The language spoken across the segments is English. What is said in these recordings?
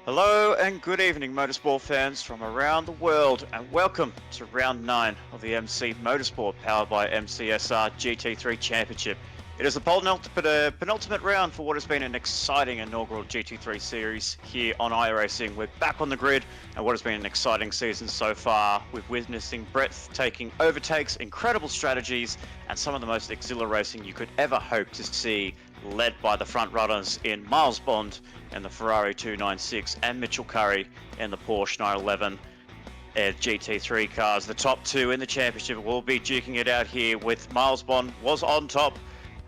Hello and good evening, motorsport fans from around the world, and welcome to round 9 of the MC Motorsport powered by MCSR GT3 Championship. It is the penultimate round for what has been an exciting inaugural GT3 series here on iRacing. We're back on the grid, and what has been an exciting season so far, with witnessing breathtaking overtakes, incredible strategies, and some of the most exhilarating racing you could ever hope to see, led by the front runners in Miles Bond in the Ferrari 296 and Mitchell Curry in the Porsche 911 GT3 cars. The top two in the championship will be duking it out here, with Miles Bond was on top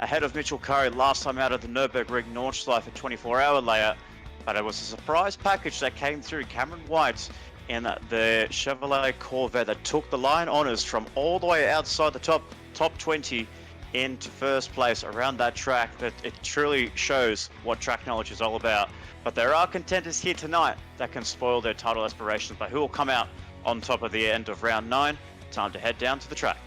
ahead of Mitchell Curry last time out of the Nürburgring Nordschleife 24-hour layout, but it was a surprise package that came through. Cameron White in the Chevrolet Corvette that took the line honours from all the way outside the top 20 into first place around that track. That it truly shows what track knowledge is all about. But there are contenders here tonight that can spoil their title aspirations, but who will come out on top at the end of round 9? Time to head down to the track.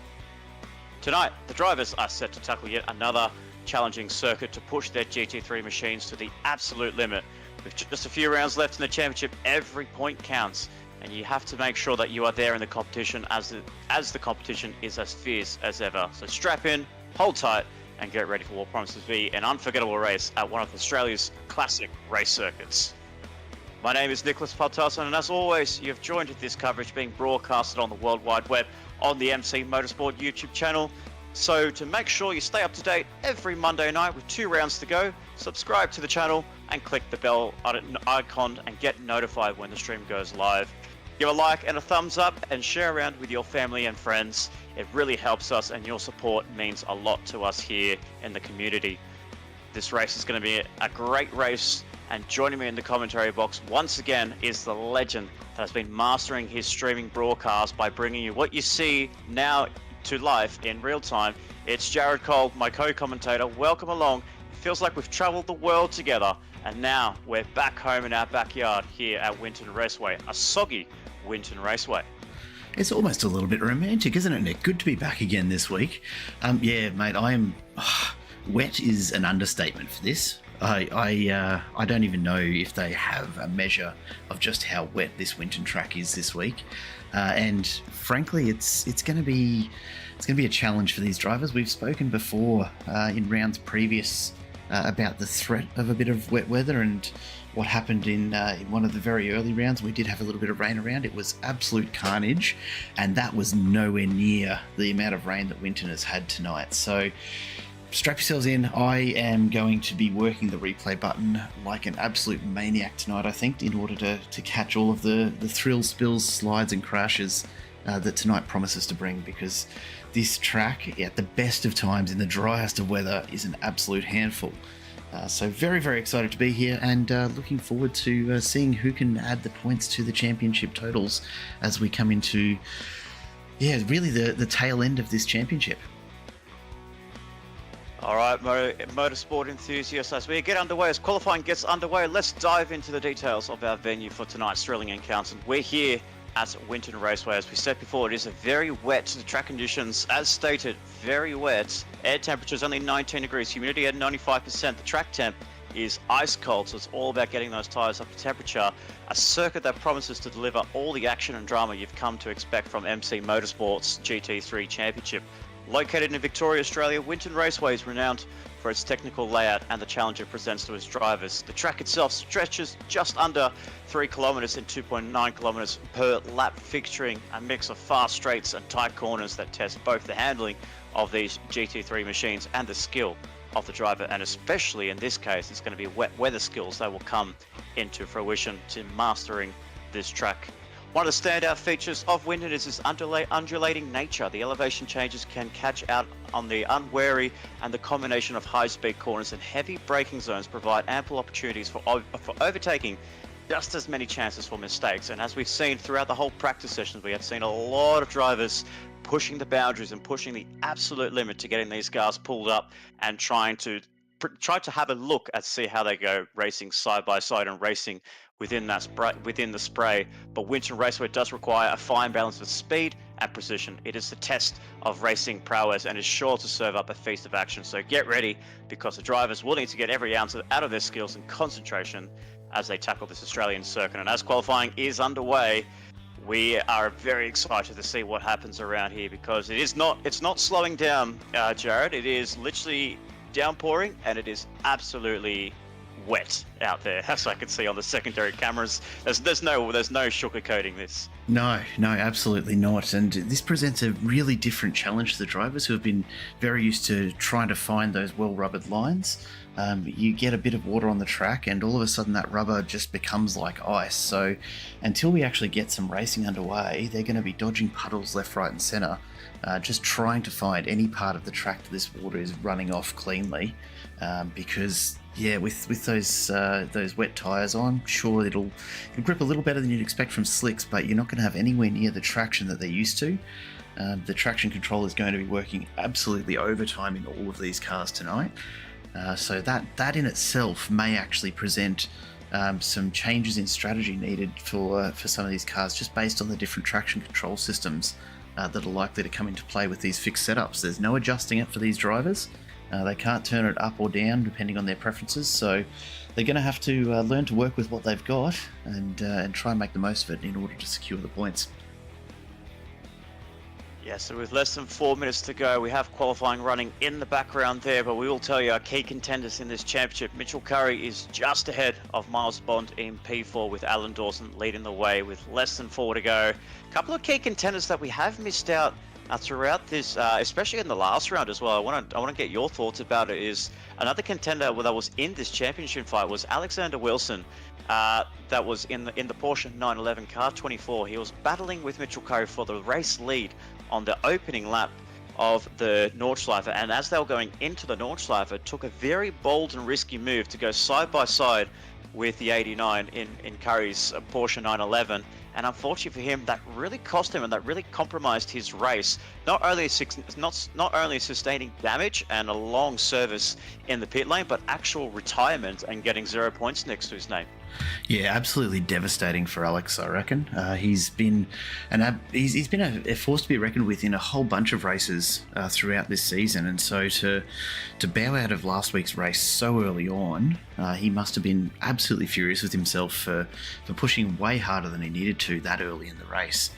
Tonight, the drivers are set to tackle yet another challenging circuit to push their GT3 machines to the absolute limit. With just a few rounds left in the championship, every point counts, and you have to make sure that you are there in the competition as the competition is as fierce as ever. So strap in, hold tight, and get ready for what promises to be an unforgettable race at one of Australia's classic race circuits. My name is Nicholas Paltasson, and as always, you have joined this coverage being broadcasted on the World Wide Web on the MC Motorsport YouTube channel. So to make sure you stay up to date every Monday night with 2 rounds to go, subscribe to the channel and click the bell icon and get notified when the stream goes live. Give a like and a thumbs up and share around with your family and friends. It really helps us, and your support means a lot to us here in the community. This race is going to be a great race, and joining me in the commentary box once again is the legend that has been mastering his streaming broadcast by bringing you what you see now to life in real time. It's Jared Cole, my co-commentator. Welcome along. It feels like we've traveled the world together, and now we're back home in our backyard here at Winton Raceway, a soggy Winton Raceway. It's almost a little bit romantic, isn't it, Nick? Good to be back again this week. Yeah, mate, I am... wet is an understatement for this. I don't even know if they have a measure of just how wet this Winton track is this week. And frankly, it's going to be a challenge for these drivers. We've spoken before in rounds previous about the threat of a bit of wet weather and what happened in one of the very early rounds. We did have a little bit of rain around. It was absolute carnage, and that was nowhere near the amount of rain that Winton has had tonight. So strap yourselves in. I am going to be working the replay button like an absolute maniac tonight, I think, in order to catch all of the thrills, spills, slides and crashes that tonight promises to bring, because this track, at the best of times in the driest of weather, is an absolute handful. So very, very excited to be here, and looking forward to seeing who can add the points to the championship totals as we come into, really the tail end of this championship. All right, motorsport enthusiasts, as we get underway, as qualifying gets underway, let's dive into the details of our venue for tonight's thrilling encounter. We're here at Winton Raceway. As we said before, it is a very wet, the track conditions, as stated, very wet. Air temperature is only 19 degrees, humidity at 95%. The track temp is ice cold, so it's all about getting those tyres up to temperature. A circuit that promises to deliver all the action and drama you've come to expect from MC Motorsport's GT3 Championship. Located in Victoria, Australia, Winton Raceway is renowned for its technical layout and the challenge it presents to its drivers. The track itself stretches just under 3 kilometres and 2.9 kilometres per lap, featuring a mix of fast straights and tight corners that test both the handling of these GT3 machines and the skill of the driver, and especially in this case, it's going to be wet weather skills that will come into fruition to mastering this track. One of the standout features of Winton is its undulating nature. The elevation changes can catch out on the unwary, and the combination of high-speed corners and heavy braking zones provide ample opportunities for overtaking, just as many chances for mistakes. And as we've seen throughout the whole practice sessions, we have seen a lot of drivers pushing the boundaries and pushing the absolute limit to getting these cars pulled up and trying to have a look at see how they go racing side by side and racing within the spray. But Winton Raceway does require a fine balance of speed and precision. It is the test of racing prowess and is sure to serve up a feast of action. So get ready, because the drivers will need to get every ounce out of their skills and concentration as they tackle this Australian circuit. And as qualifying is underway, we are very excited to see what happens around here, because it's not slowing down, Jared. It is literally downpouring, and it is absolutely wet out there, as I can see on the secondary cameras. There's no sugarcoating this. No, absolutely not. And this presents a really different challenge to the drivers who have been very used to trying to find those well-rubbered lines. You get a bit of water on the track and all of a sudden that rubber just becomes like ice. So until we actually get some racing underway, they're going to be dodging puddles left, right and centre, just trying to find any part of the track that this water is running off cleanly, because with those wet tyres on, sure, it'll grip a little better than you'd expect from slicks, but you're not going to have anywhere near the traction that they're used to. The traction control is going to be working absolutely overtime in all of these cars tonight. So that in itself may actually present some changes in strategy needed for some of these cars, just based on the different traction control systems that are likely to come into play with these fixed setups. There's no adjusting it for these drivers. They can't turn it up or down depending on their preferences, so they're going to have to learn to work with what they've got and try and make the most of it in order to secure the points. Yeah, so with less than 4 minutes to go, we have qualifying running in the background there, but we will tell you our key contenders in this championship. Mitchell Curry is just ahead of Miles Bond in P4, with Alan Dawson leading the way with less than 4 to go. A couple of key contenders that we have missed out throughout this, especially in the last round as well. I want to get your thoughts about it. Is another contender that was in this championship fight was Alexander Wilson. That was in the Porsche 911 car 24. He was battling with Mitchell Curry for the race lead on the opening lap of the Nordschleife, and as they were going into the Nordschleife, took a very bold and risky move to go side by side with the 89 in Curry's Porsche 911, and unfortunately for him, that really cost him and that really compromised his race. Not only sustaining damage and a long service in the pit lane, but actual retirement and getting 0 points next to his name. Yeah, absolutely devastating for Alex, I reckon. He's been a force to be reckoned with in a whole bunch of races throughout this season, and so to bow out of last week's race so early on, he must have been absolutely furious with himself for pushing way harder than he needed to that early in the race.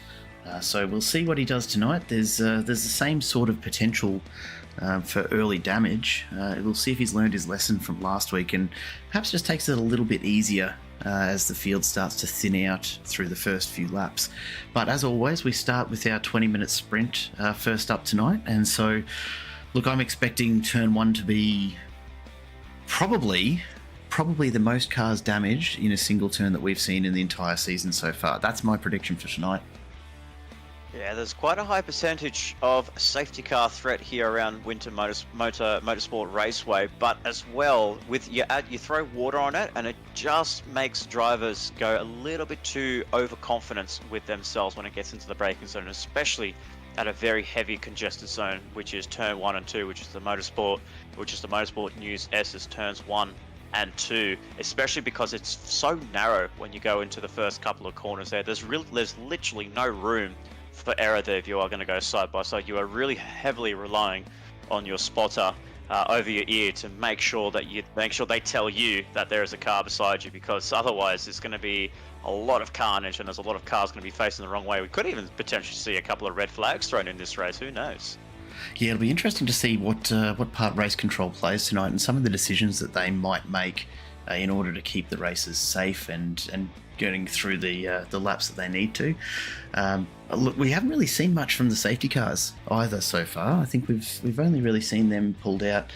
So we'll see what he does tonight. There's the same sort of potential for early damage. We'll see if he's learned his lesson from last week and perhaps just takes it a little bit easier as the field starts to thin out through the first few laps. But as always, we start with our 20-minute sprint first up tonight. And so, look, I'm expecting turn 1 to be probably the most cars damaged in a single turn that we've seen in the entire season so far. That's my prediction for tonight. Yeah, there's quite a high percentage of safety car threat here around Winton Motorsport Raceway, but as well, with you throw water on it, and it just makes drivers go a little bit too overconfident with themselves when it gets into the braking zone, especially at a very heavy congested zone, which is turn 1 and 2, which is the Motorsport News S's turns 1 and 2, especially because it's so narrow when you go into the first couple of corners there. There's literally no room for error there if you are going to go side by side. You are really heavily relying on your spotter over your ear to make sure they tell you that there is a car beside you, because otherwise there's going to be a lot of carnage and there's a lot of cars going to be facing the wrong way. We could even potentially see a couple of red flags thrown in this race. Who knows? Yeah, it'll be interesting to see what part race control plays tonight and some of the decisions that they might make in order to keep the races safe and getting through the laps that they need to. Look, we haven't really seen much from the safety cars either so far. I think we've only really seen them pulled out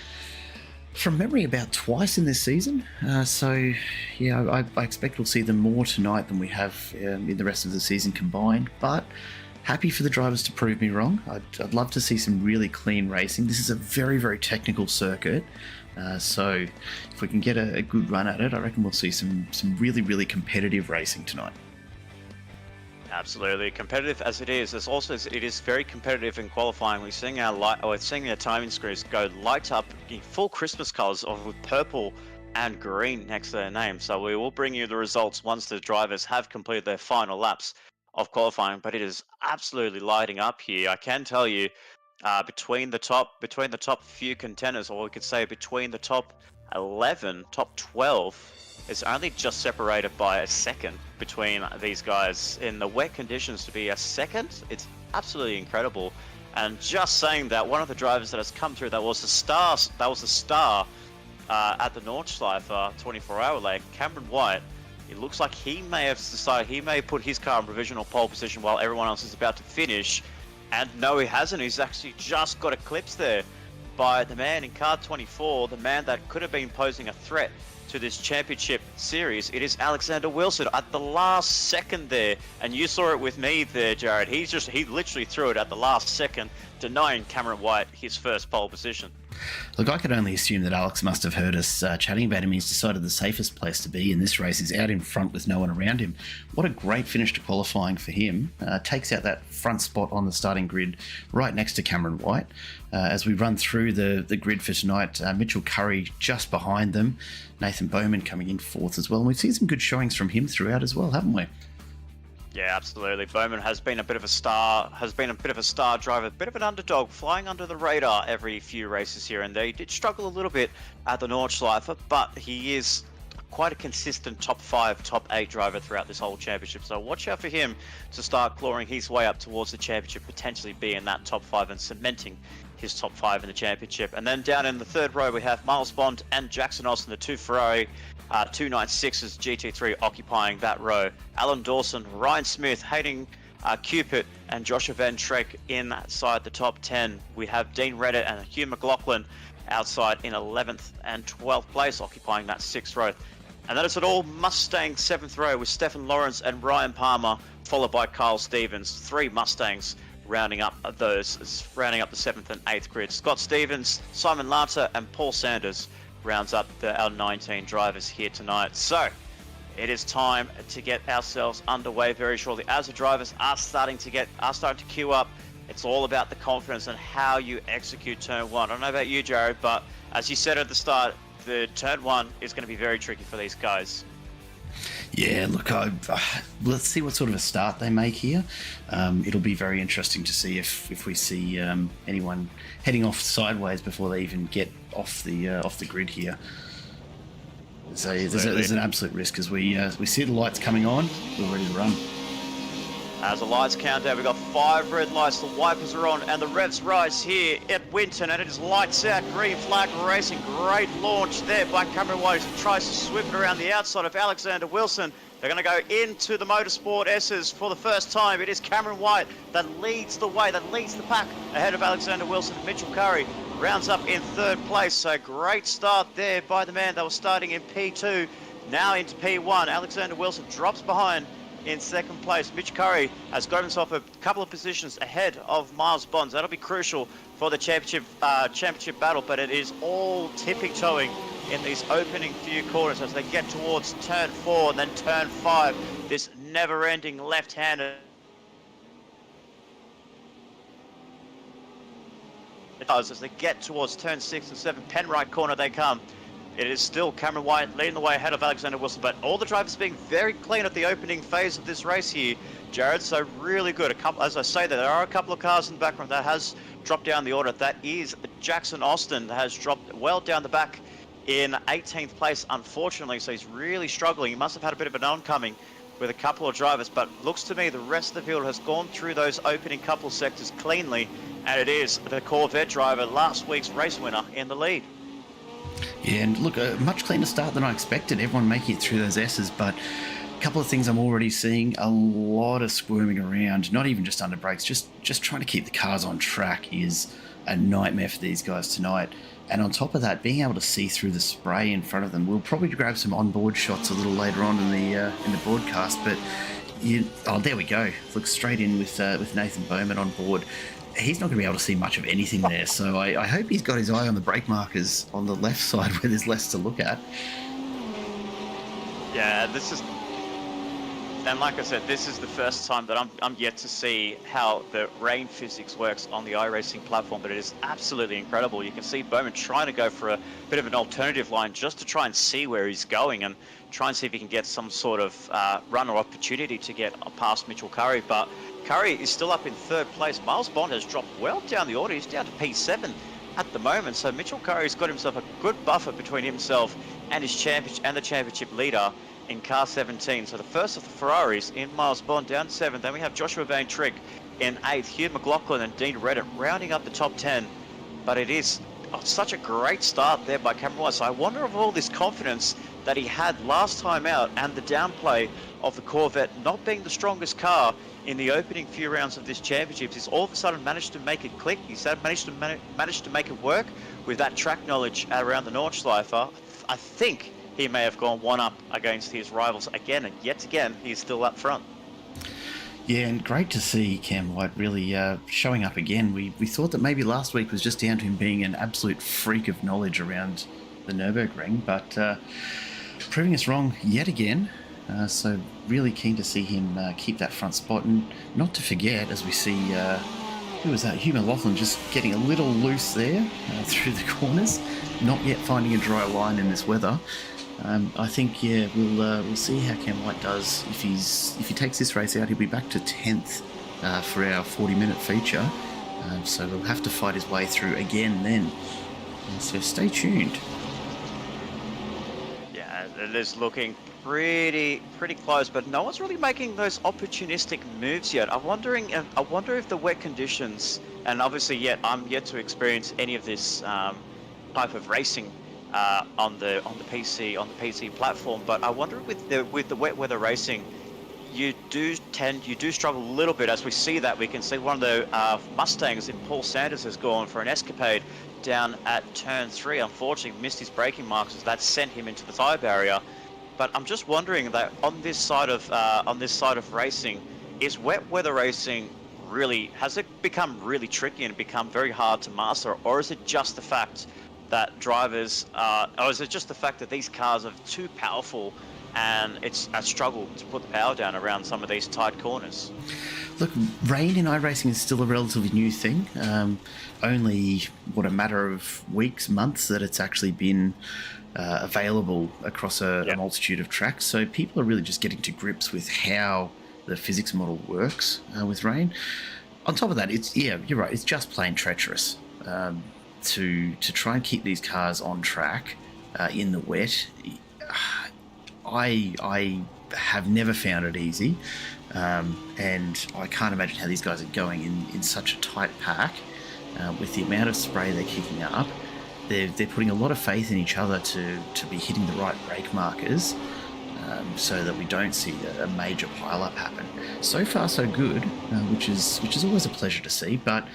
from memory about twice in this season. So yeah, I expect we'll see them more tonight than we have in the rest of the season combined. But happy for the drivers to prove me wrong. I'd love to see some really clean racing. This is a very, very technical circuit. So if we can get a good run at it, I reckon we'll see some really, really competitive racing tonight. Absolutely competitive as it is. It is very competitive in qualifying. We're seeing our timing screens go light up in full Christmas colours with purple and green next to their name. So we will bring you the results once the drivers have completed their final laps of qualifying. But it is absolutely lighting up here. I can tell you, between the top few contenders, or we could say between the top 11, top 12, is only just separated by a second between these guys. In the wet conditions, to be a second, it's absolutely incredible. And just saying that, one of the drivers that has come through that was a star at the Nordschleife 24-hour leg, Cameron White. It looks like he may have decided he may put his car in provisional pole position while everyone else is about to finish. And no, he hasn't. He's actually just got eclipsed there by the man in car 24, the man that could have been posing a threat to this championship series. It is Alexander Wilson at the last second there, and you saw it with me there, Jared. He literally threw it at the last second, denying Cameron White his first pole position. Look, I could only assume that Alex must have heard us chatting about him. He's decided the safest place to be in this race is out in front with no one around him. What a great finish to qualifying for him. Takes out that front spot on the starting grid right next to Cameron White. As we run through the grid for tonight, Mitchell Curry just behind them. Nathan Bowman coming in fourth as well. And we've seen some good showings from him throughout as well, haven't we? Yeah, absolutely. Bowman has been a bit of a star driver, a bit of an underdog, flying under the radar every few races here and there. He did struggle a little bit at the Nordschleife, but he is quite a consistent top 5, top 8 driver throughout this whole championship. So watch out for him to start clawing his way up towards the championship, potentially being that top 5 and cementing his top 5 in the championship. And then down in the third row, we have Miles Bond and Jackson Austin, the two Ferrari 296's GT3 occupying that row. Alan Dawson, Ryan Smith, Hayden Cupid, and Joshua Van Trek inside the top 10. We have Dean Reddit and Hugh McLaughlin outside in 11th and 12th place, occupying that 6th row. And that is it all Mustang 7th row with Stephen Lawrence and Ryan Palmer, followed by Kyle Stevens. 3 Mustangs rounding up the 7th and 8th grid. Scott Stevens, Simon Lanter, and Paul Sanders rounds up our 19 drivers here tonight. So it is time to get ourselves underway very shortly. As the drivers are starting to queue up, it's all about the confidence and how you execute turn 1. I don't know about you, Jared, but as you said at the start, the turn 1 is going to be very tricky for these guys. Yeah, look, let's see what sort of a start they make here. It'll be very interesting to see if we see anyone heading off sideways before they even get off the grid here. So there's an absolute risk as we see the lights coming on. We're ready to run. As the lights count down, we've got 5 red lights, the wipers are on, and the revs rise here at Winton, and it is lights out, green flag racing. Great launch there by Cameron White, who tries to swim it around the outside of Alexander Wilson. They're going to go into the Motorsport S's for the first time. It is Cameron White that leads the way, that leads the pack ahead of Alexander Wilson. Mitchell Curry rounds up in 3rd place, so great start there by the man that was starting in P2, now into P1. Alexander Wilson drops behind in 2nd place. Mitch Curry has got himself a couple of positions ahead of Miles Bonds. That'll be crucial for the championship battle, but it is all tipping-toeing in these opening few corners as they get towards turn 4 and then turn 5. This never-ending left-handed as they get towards turn 6 and 7, pen right corner they come. It is still Cameron White leading the way ahead of Alexander Wilson, but all the drivers being very clean at the opening phase of this race here, Jared, so really good. As I say, there are a couple of cars in the background that has dropped down the order. That is Jackson Austin that has dropped well down the back in 18th place, unfortunately, so he's really struggling. He must have had a bit of an oncoming with a couple of drivers, but looks to me the rest of the field has gone through those opening couple of sectors cleanly, and it is the Corvette driver, last week's race winner, in the lead. Yeah, and look, a much cleaner start than I expected. Everyone making it through those S's, but a couple of things I'm already seeing. A lot of squirming around, not even just under brakes, just trying to keep the cars on track is a nightmare for these guys tonight. And on top of that, being able to see through the spray in front of them. We'll probably grab some onboard shots a little later on in the broadcast, but there we go. Look straight in with Nathan Bowman on board. He's not going to be able to see much of anything there, so I hope he's got his eye on the brake markers on the left side where there's less to look at. Yeah, and like I said, this is the first time that I'm yet to see how the rain physics works on the iRacing platform, but it is absolutely incredible. You can see Bowman trying to go for a bit of an alternative line just to try and see where he's going and try and see if he can get some sort of run or opportunity to get past Mitchell Curry, but Curry is still up in 3rd place. Miles Bond has dropped well down the order. He's down to P7 at the moment, so Mitchell Curry's got himself a good buffer between himself and the championship leader in car 17. So the first of the Ferraris in Miles Bond down to 7th. Then we have Joshua Van Trick in 8th, Hugh McLaughlin and Dean Reddit rounding up the top 10. But it is such a great start there by Cameron White. So I wonder if all this confidence that he had last time out and the downplay of the Corvette not being the strongest car in the opening few rounds of this championship, he's all of a sudden managed to make it click. He's managed to make it work with that track knowledge around the Nordschleife. I think he may have gone one up against his rivals again, and yet again he's still up front. Yeah, and great to see Cam White really showing up again. We thought that maybe last week was just down to him being an absolute freak of knowledge around the Nürburgring, but proving us wrong yet again. So really keen to see him keep that front spot, and not to forget, as we see, who was that? Hugh McLaughlin just getting a little loose there through the corners, not yet finding a dry line in this weather. I think, yeah, we'll see how Cam White does. If he takes this race out, he'll be back to 10th for our 40-minute feature. So we'll have to fight his way through again then. So stay tuned. Yeah, it is looking pretty close, but no one's really making those opportunistic moves yet. I wonder if the wet conditions, and obviously yet I'm yet to experience any of this type of racing on the PC platform, but I wonder with the wet weather racing, you do struggle a little bit. As we see that, we can see one of the Mustangs in Paul Sanders has gone for an escapade down at turn 3. Unfortunately missed his braking marks, as that sent him into the tyre barrier. But I'm just wondering that on this side of racing, is wet weather racing has it become really tricky and become very hard to master, or is it just the fact that drivers, or is it just the fact that these cars are too powerful and it's a struggle to put the power down around some of these tight corners? Look, rain in iRacing is still a relatively new thing. Only, a matter of weeks, months that it's actually been available across a multitude of tracks. So people are really just getting to grips with how the physics model works with rain. On top of that, you're right, it's just plain treacherous. To try and keep these cars on track in the wet, I have never found it easy, and I can't imagine how these guys are going in such a tight pack with the amount of spray they're kicking up. They're putting a lot of faith in each other to be hitting the right brake markers, so that we don't see a major pile-up happen. So far, so good, which is always a pleasure to see, but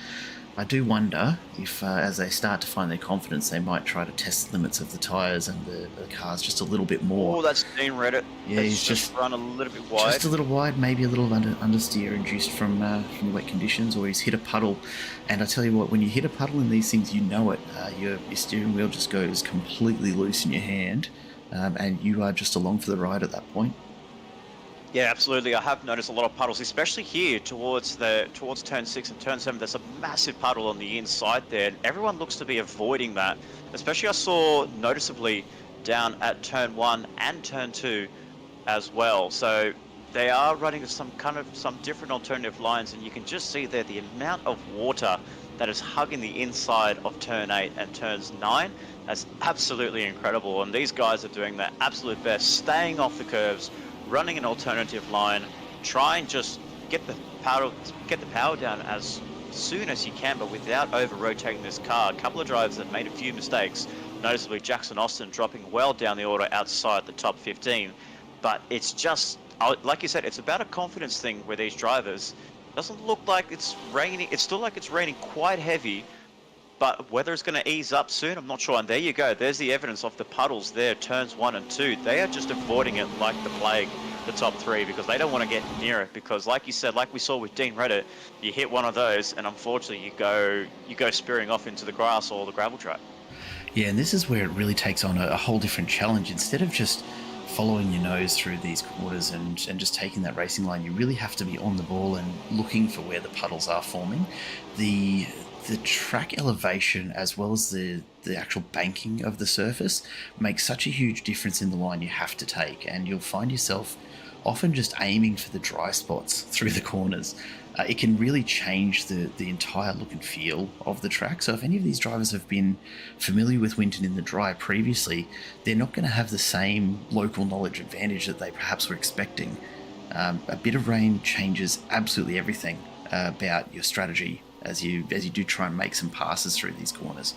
I do wonder if, as they start to find their confidence, they might try to test the limits of the tyres and the cars just a little bit more. Oh, that's Dean Reddit. Yeah, he's just run a little bit wide. Just a little wide, maybe a little understeer induced from the wet conditions, or he's hit a puddle. And I tell you what, when you hit a puddle in these things, you know it. Your steering wheel just goes completely loose in your hand, and you are just along for the ride at that point. Yeah, absolutely. I have noticed a lot of puddles, especially here towards turn 6 and turn 7. There's a massive puddle on the inside there, and everyone looks to be avoiding that. Especially I saw noticeably down at turn 1 and turn 2 as well. So they are running some different alternative lines, and you can just see there the amount of water that is hugging the inside of turn 8 and turns 9. That's absolutely incredible, and these guys are doing their absolute best, staying off the curves, running an alternative line, try and just get the power down as soon as you can, but without over-rotating this car. A couple of drivers that made a few mistakes, noticeably Jackson Austin dropping well down the order outside the top 15. But it's just, like you said, it's about a confidence thing where these drivers, doesn't look like it's raining. It's still like it's raining quite heavy, but whether it's going to ease up soon, I'm not sure. And there you go. There's the evidence of the puddles there, turns 1 and 2. They are just avoiding it like the plague, the top 3, because they don't want to get near it. Because like you said, like we saw with Dean Reddit, you hit one of those, and unfortunately you go spearing off into the grass or the gravel track. Yeah, and this is where it really takes on a whole different challenge. Instead of just following your nose through these corners and just taking that racing line, you really have to be on the ball and looking for where the puddles are forming. The track elevation, as well as the actual banking of the surface, makes such a huge difference in the line you have to take, and you'll find yourself often just aiming for the dry spots through the corners. it can really change the entire look and feel of the track. So if any of these drivers have been familiar with Winton in the dry previously, they're not going to have the same local knowledge advantage that they perhaps were expecting. A bit of rain changes absolutely everything about your strategy as you do try and make some passes through these corners.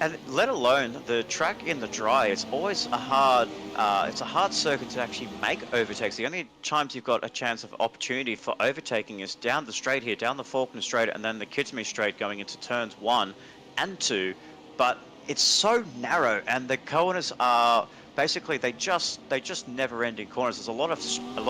And let alone the track in the dry, it's always a hard circuit to actually make overtakes. The only times you've got a chance of opportunity for overtaking is down the straight here, down the Faulkner straight, and then the Kidsme straight going into turns 1 and 2. But it's so narrow, and the corners are basically they just never-ending corners. There's a lot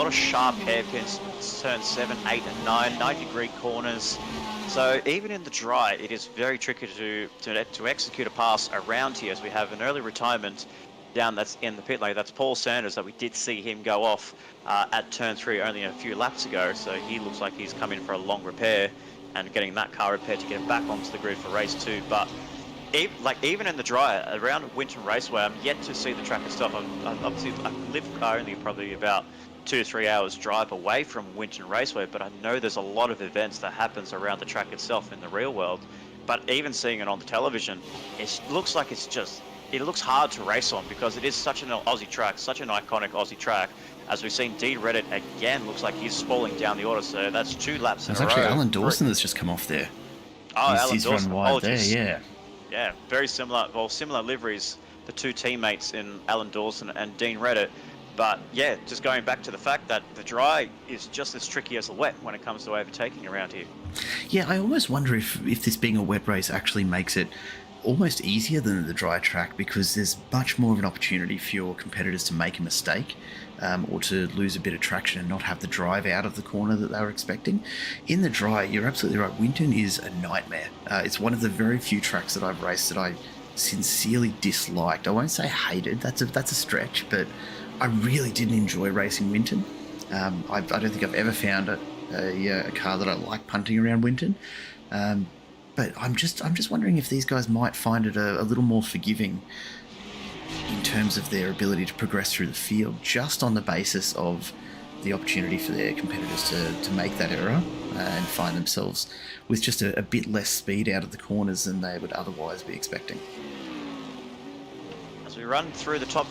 of sharp hairpins, turns 7, 8, and 9, 90-degree corners. So even in the dry, it is very tricky to execute a pass around here, as we have an early retirement down that's in the pit lane. That's Paul Sanders, that we did see him go off at turn 3 only a few laps ago. So he looks like he's come in for a long repair and getting that car repaired to get him back onto the grid for race 2. But even in the dry, around Winton Raceway, I'm yet to see the track itself. I live only probably about 2 or 3 hours drive away from Winton Raceway, but I know there's a lot of events that happens around the track itself in the real world. But even seeing it on the television, it looks like it looks hard to race on, because it is such an Aussie track, such an iconic Aussie track. As we've seen, Dean Reddit again looks like he's spalling down the order, so that's 2 laps in a row. It's actually Alan Dawson that's just come off there. Oh, he's run wide there, yeah. Yeah, very similar liveries, the 2 teammates in Alan Dawson and Dean Reddit. But yeah, just going back to the fact that the dry is just as tricky as the wet when it comes to overtaking around here. Yeah, I almost wonder if this being a wet race actually makes it almost easier than the dry track, because there's much more of an opportunity for your competitors to make a mistake or to lose a bit of traction and not have the drive out of the corner that they were expecting. In the dry, you're absolutely right. Winton is a nightmare. It's one of the very few tracks that I've raced that I sincerely disliked. I won't say hated, that's a stretch, but I really didn't enjoy racing Winton. I don't think I've ever found a car that I like punting around Winton. But I'm just wondering if these guys might find it a little more forgiving in terms of their ability to progress through the field, just on the basis of the opportunity for their competitors to make that error and find themselves with just a bit less speed out of the corners than they would otherwise be expecting. As we run through the top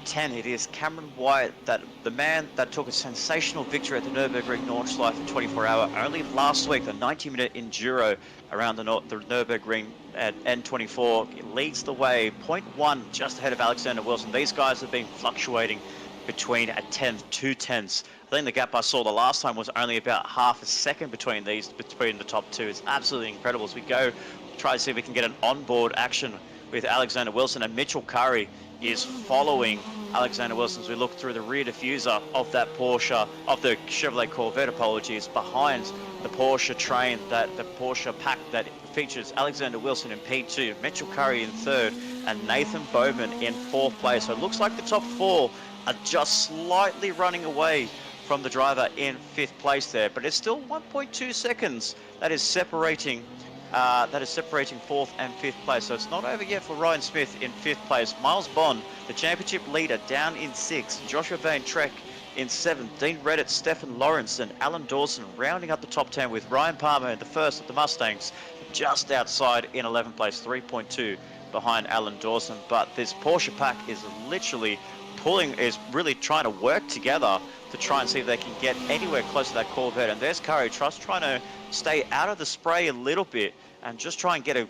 10, it is Cameron White, the man that took a sensational victory at the Nürburgring Nordschleife in 24-hour only last week, the 90-minute enduro around the Nürburgring at N24. It leads the way, 0.1 just ahead of Alexander Wilson. These guys have been fluctuating between a tenth, 2 tenths. I think the gap I saw the last time was only about half a second between the top 2. It's absolutely incredible. As we go, try to see if we can get an onboard action with Alexander Wilson, and Mitchell Curry is following Alexander Wilson as we look through the rear diffuser of that Porsche, of the Chevrolet Corvette, apologies, behind the Porsche train, the Porsche pack that features Alexander Wilson in P2, Mitchell Curry in 3rd, and Nathan Bowman in 4th place. So it looks like the top 4 are just slightly running away from the driver in 5th place there, but it's still 1.2 seconds that is separating 4th and 5th place. So it's not over yet for Ryan Smith in 5th place. Miles Bond, the championship leader, down in 6th. Joshua Van Trek in 7th. Dean Reddit, Stefan Lawrence, and Alan Dawson rounding up the top 10, with Ryan Palmer in the first of the Mustangs just outside in 11th place, 3.2 behind Alan Dawson. But this Porsche pack is really trying to work together to try and see if they can get anywhere close to that Corvette. And there's Curry Trust trying to stay out of the spray a little bit and just try and get a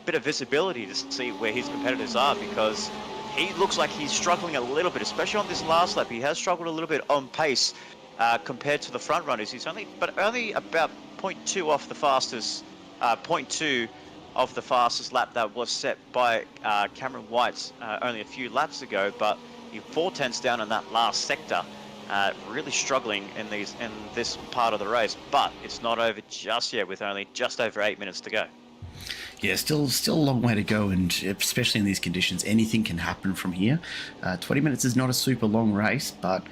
bit of visibility to see where his competitors are, because he looks like he's struggling a little bit, especially on this last lap. He has struggled a little bit on pace compared to the front runners. He's only about 0.2 off the fastest, 0.2 of the fastest lap that was set by Cameron White only a few laps ago, but you're 4 tenths down in that last sector. Really struggling in this part of the race, but it's not over just yet, with only just over 8 minutes to go. Yeah, still a long way to go, and especially in these conditions, anything can happen from here. 20 minutes is not a super long race, but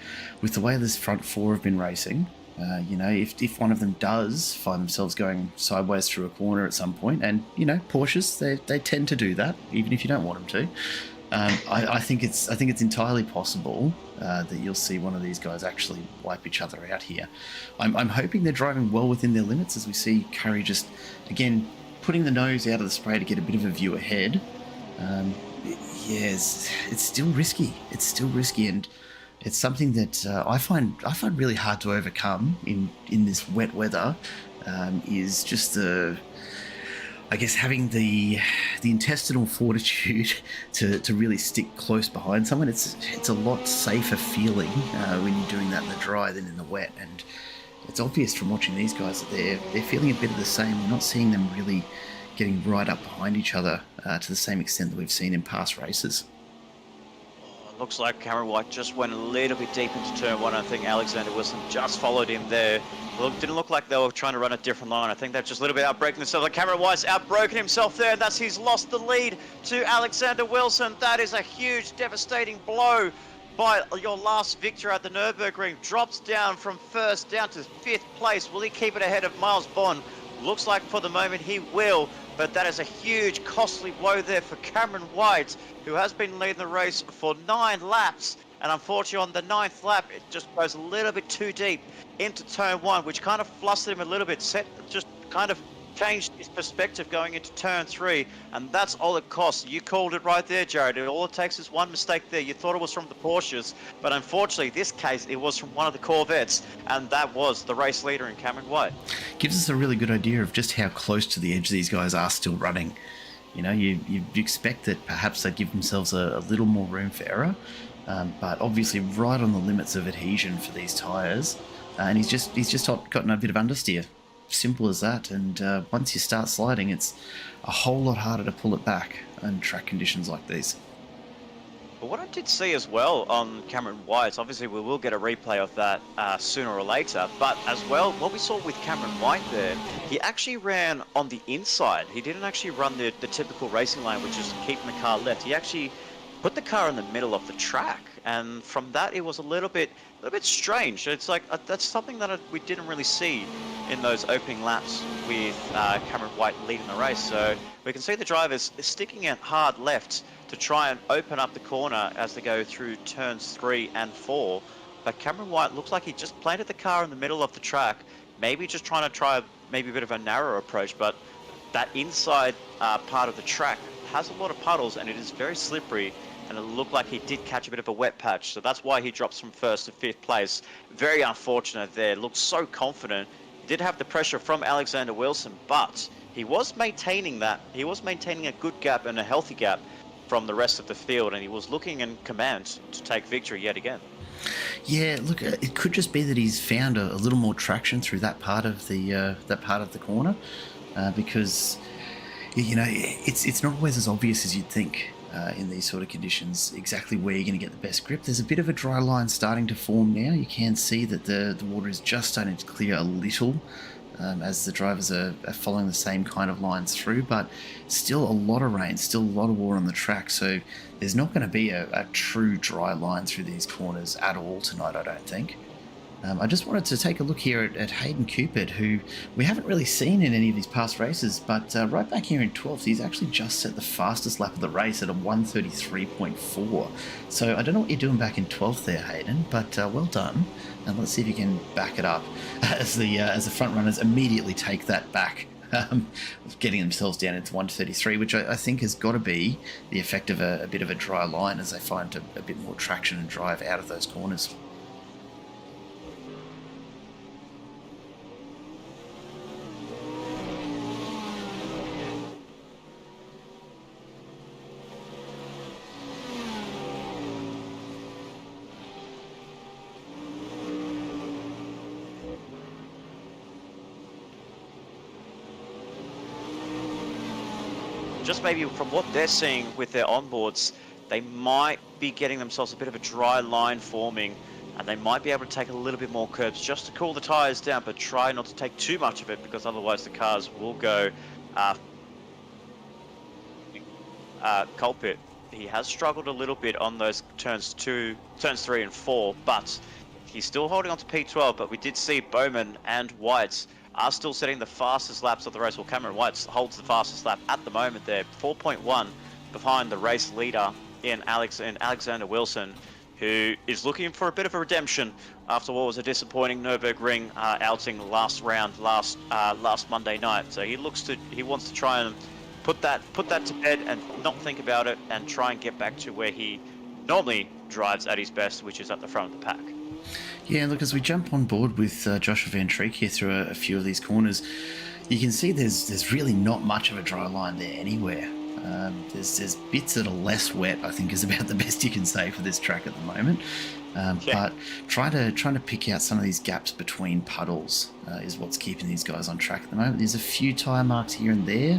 with the way this front 4 have been racing, if one of them does find themselves going sideways through a corner at some point, and Porsches, they tend to do that, even if you don't want them I think it's entirely possible that you'll see one of these guys actually wipe each other out here. I'm hoping they're driving well within their limits, as we see Curry just again putting the nose out of the spray to get a bit of a view ahead. Yeah, it's still risky. It's still risky, and it's something that I find really hard to overcome in this wet weather. Is just I guess having the intestinal fortitude to really stick close behind someone. It's a lot safer feeling when you're doing that in the dry than in the wet, and it's obvious from watching these guys that they're feeling a bit of the same. We're not seeing them really getting right up behind each other to the same extent that we've seen in past races. Looks like Cameron White just went a little bit deep into turn one. I think Alexander Wilson just followed him there. Didn't look like they were trying to run a different line. I think they're just a little bit outbreaking themselves. Like Cameron White's outbroken himself there. He's lost the lead to Alexander Wilson. That is a huge, devastating blow by your last victor at the Nürburgring. Drops down from first down to fifth place. Will he keep it ahead of Miles Bond? Looks like for the moment he will, but that is a huge, costly blow there for Cameron White, who has been leading the race for 9 laps. And unfortunately, on the 9th lap, it just goes a little bit too deep into turn one, which kind of flustered him a little bit, just kind of changed his perspective going into turn 3, and that's all it costs. You called it right there, Jared. All it takes is one mistake there. You thought it was from the Porsches, but unfortunately, this case, it was from one of the Corvettes, and that was the race leader in Cameron White. Gives us a really good idea of just how close to the edge these guys are still running. You know, you expect that perhaps they give themselves a little more room for error, but obviously right on the limits of adhesion for these tyres, and he's just gotten a bit of understeer. Simple as that, and once you start sliding, it's a whole lot harder to pull it back in track conditions like these. But what I did see as well on Cameron White, obviously we will get a replay of that sooner or later, but as well, what we saw with Cameron White there, he actually ran on the inside. He didn't actually run the typical racing lane, which is keeping the car left. He actually put the car in the middle of the track, and from that it was a little bit strange. It's like that's something that we didn't really see in those opening laps with Cameron White leading the race. So we can see the drivers sticking it hard left to try and open up the corner as they go through turns 3 and 4. But Cameron White looks like he just planted the car in the middle of the track, maybe just trying to try maybe a bit of a narrow approach, but that inside part of the track has a lot of puddles and it is very slippery, and it looked like he did catch a bit of a wet patch, so that's why he drops from 1st to 5th place. Very unfortunate there. Looked so confident. He did have the pressure from Alexander Wilson, but he was maintaining that. He was maintaining a good gap and a healthy gap from the rest of the field, and he was looking in command to take victory yet again. Yeah, look, it could just be that he's found a little more traction through that part of the corner, because you know it's not always as obvious as you'd think. In these sort of conditions, exactly where you're going to get the best grip. There's a bit of a dry line starting to form now. You can see that the water is just starting to clear a little as the drivers are following the same kind of lines through, but still a lot of rain, still a lot of water on the track, so there's not going to be a true dry line through these corners at all tonight, I don't think. I just wanted to take a look here at Hayden Cupid, who we haven't really seen in any of his past races, but right back here in 12th, he's actually just set the fastest lap of the race at a 1:33.4. So I don't know what you're doing back in 12th there, Hayden, but well done. And let's see if you can back it up as the front runners immediately take that back, getting themselves down into 1:33, which I think has got to be the effect of a bit of a dry line as they find a bit more traction and drive out of those corners. Just maybe from what they're seeing with their onboards, they might be getting themselves a bit of a dry line forming, and they might be able to take a little bit more curbs just to cool the tyres down, but try not to take too much of it, because otherwise the cars will go Colpit. He has struggled a little bit on those turns 3 and 4, but he's still holding on to P12. But we did see Bowman and White are still setting the fastest laps of the race. Well, Cameron White holds the fastest lap at the moment there, 4.1 behind the race leader in Alexander Wilson, who is looking for a bit of a redemption after what was a disappointing Nürburgring outing last Monday night. So he wants to try and put that to bed and not think about it, and try and get back to where he normally drives at his best, which is at the front of the pack. Yeah, look, as we jump on board with Joshua Van Treek here through a few of these corners, you can see there's really not much of a dry line there anywhere. There's bits that are less wet, I think, is about the best you can say for this track at the moment. But trying to pick out some of these gaps between puddles is what's keeping these guys on track at the moment. There's a few tyre marks here and there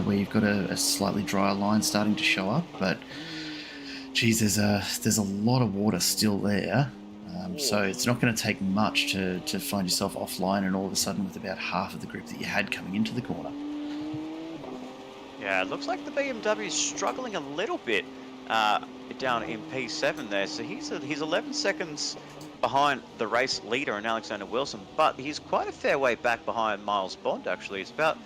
where you've got a slightly drier line starting to show up, but geez, there's a lot of water still there. So it's not going to take much to find yourself offline and all of a sudden with about half of the grip that you had coming into the corner. Yeah, it looks like the BMW is struggling a little bit down in P7 there. So he's 11 seconds behind the race leader in Alexander Wilson, but he's quite a fair way back behind Miles Bond, actually. It's about,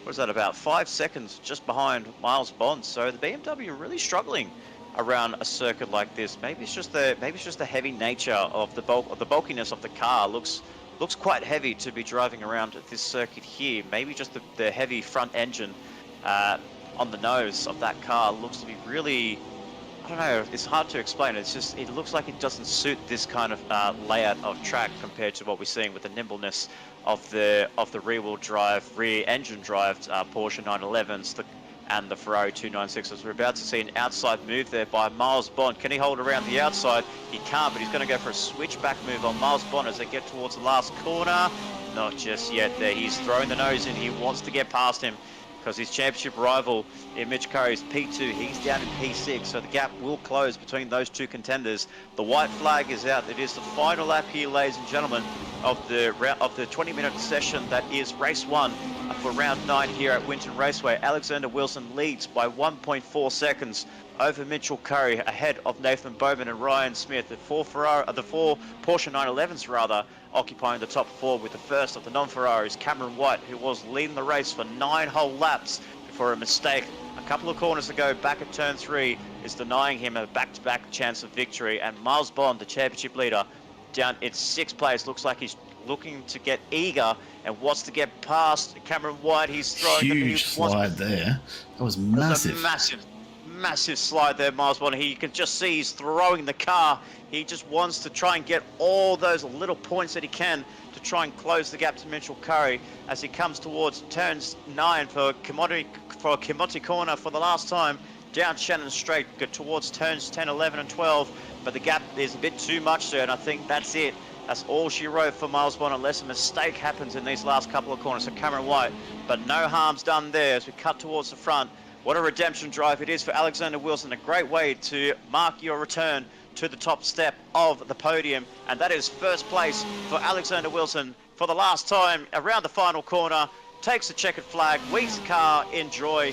about 5 seconds just behind Miles Bond. So the BMW really struggling around a circuit like this. Maybe it's just the heavy nature of the bulkiness of the car. Looks quite heavy to be driving around at this circuit here. Maybe just the heavy front engine on the nose of that car looks to be really, I don't know, it's hard to explain. It looks like it doesn't suit this kind of layout of track compared to what we're seeing with the nimbleness of the rear-wheel drive, rear-engine drive Porsche 911s and the Ferrari 296s. We're about to see an outside move there by Miles Bond. Can he hold around the outside? He can't, but he's going to go for a switchback move on Miles Bond as they get towards the last corner. Not just yet there. He's throwing the nose in. He wants to get past him because his championship rival in Mitch Curry's P2, he's down in P6, so the gap will close between those two contenders. The white flag is out. It is the final lap here, ladies and gentlemen, of the 20-minute session that is race 1 for round 9 here at Winton Raceway. Alexander Wilson leads by 1.4 seconds over Mitchell Curry, ahead of Nathan Bowman and Ryan Smith. The four Porsche 911s occupying the top 4, with the first of the non-Ferraris, Cameron White, who was leading the race for 9 whole laps before a mistake a couple of corners ago back at turn 3 is denying him a back-to-back chance of victory. And Miles Bond, the championship leader, down in 6th place. Looks like he's looking to get eager and wants to get past Cameron White. He's throwing huge slide there. That was massive. Massive slide there, Miles Bond. You can just see he's throwing the car. He just wants to try and get all those little points that he can to try and close the gap to Mitchell Curry as he comes towards turns 9 for Kimoti Corner for the last time. Down Shannon Straight, get towards turns 10, 11 and 12. But the gap is a bit too much there, and I think that's it. That's all she wrote for Miles Bond, unless a mistake happens in these last couple of corners. So Cameron White, but no harm's done there as we cut towards the front. What a redemption drive it is for Alexander Wilson. A great way to mark your return to the top step of the podium. And that is first place for Alexander Wilson for the last time around the final corner. Takes the checkered flag, weaves the car in joy.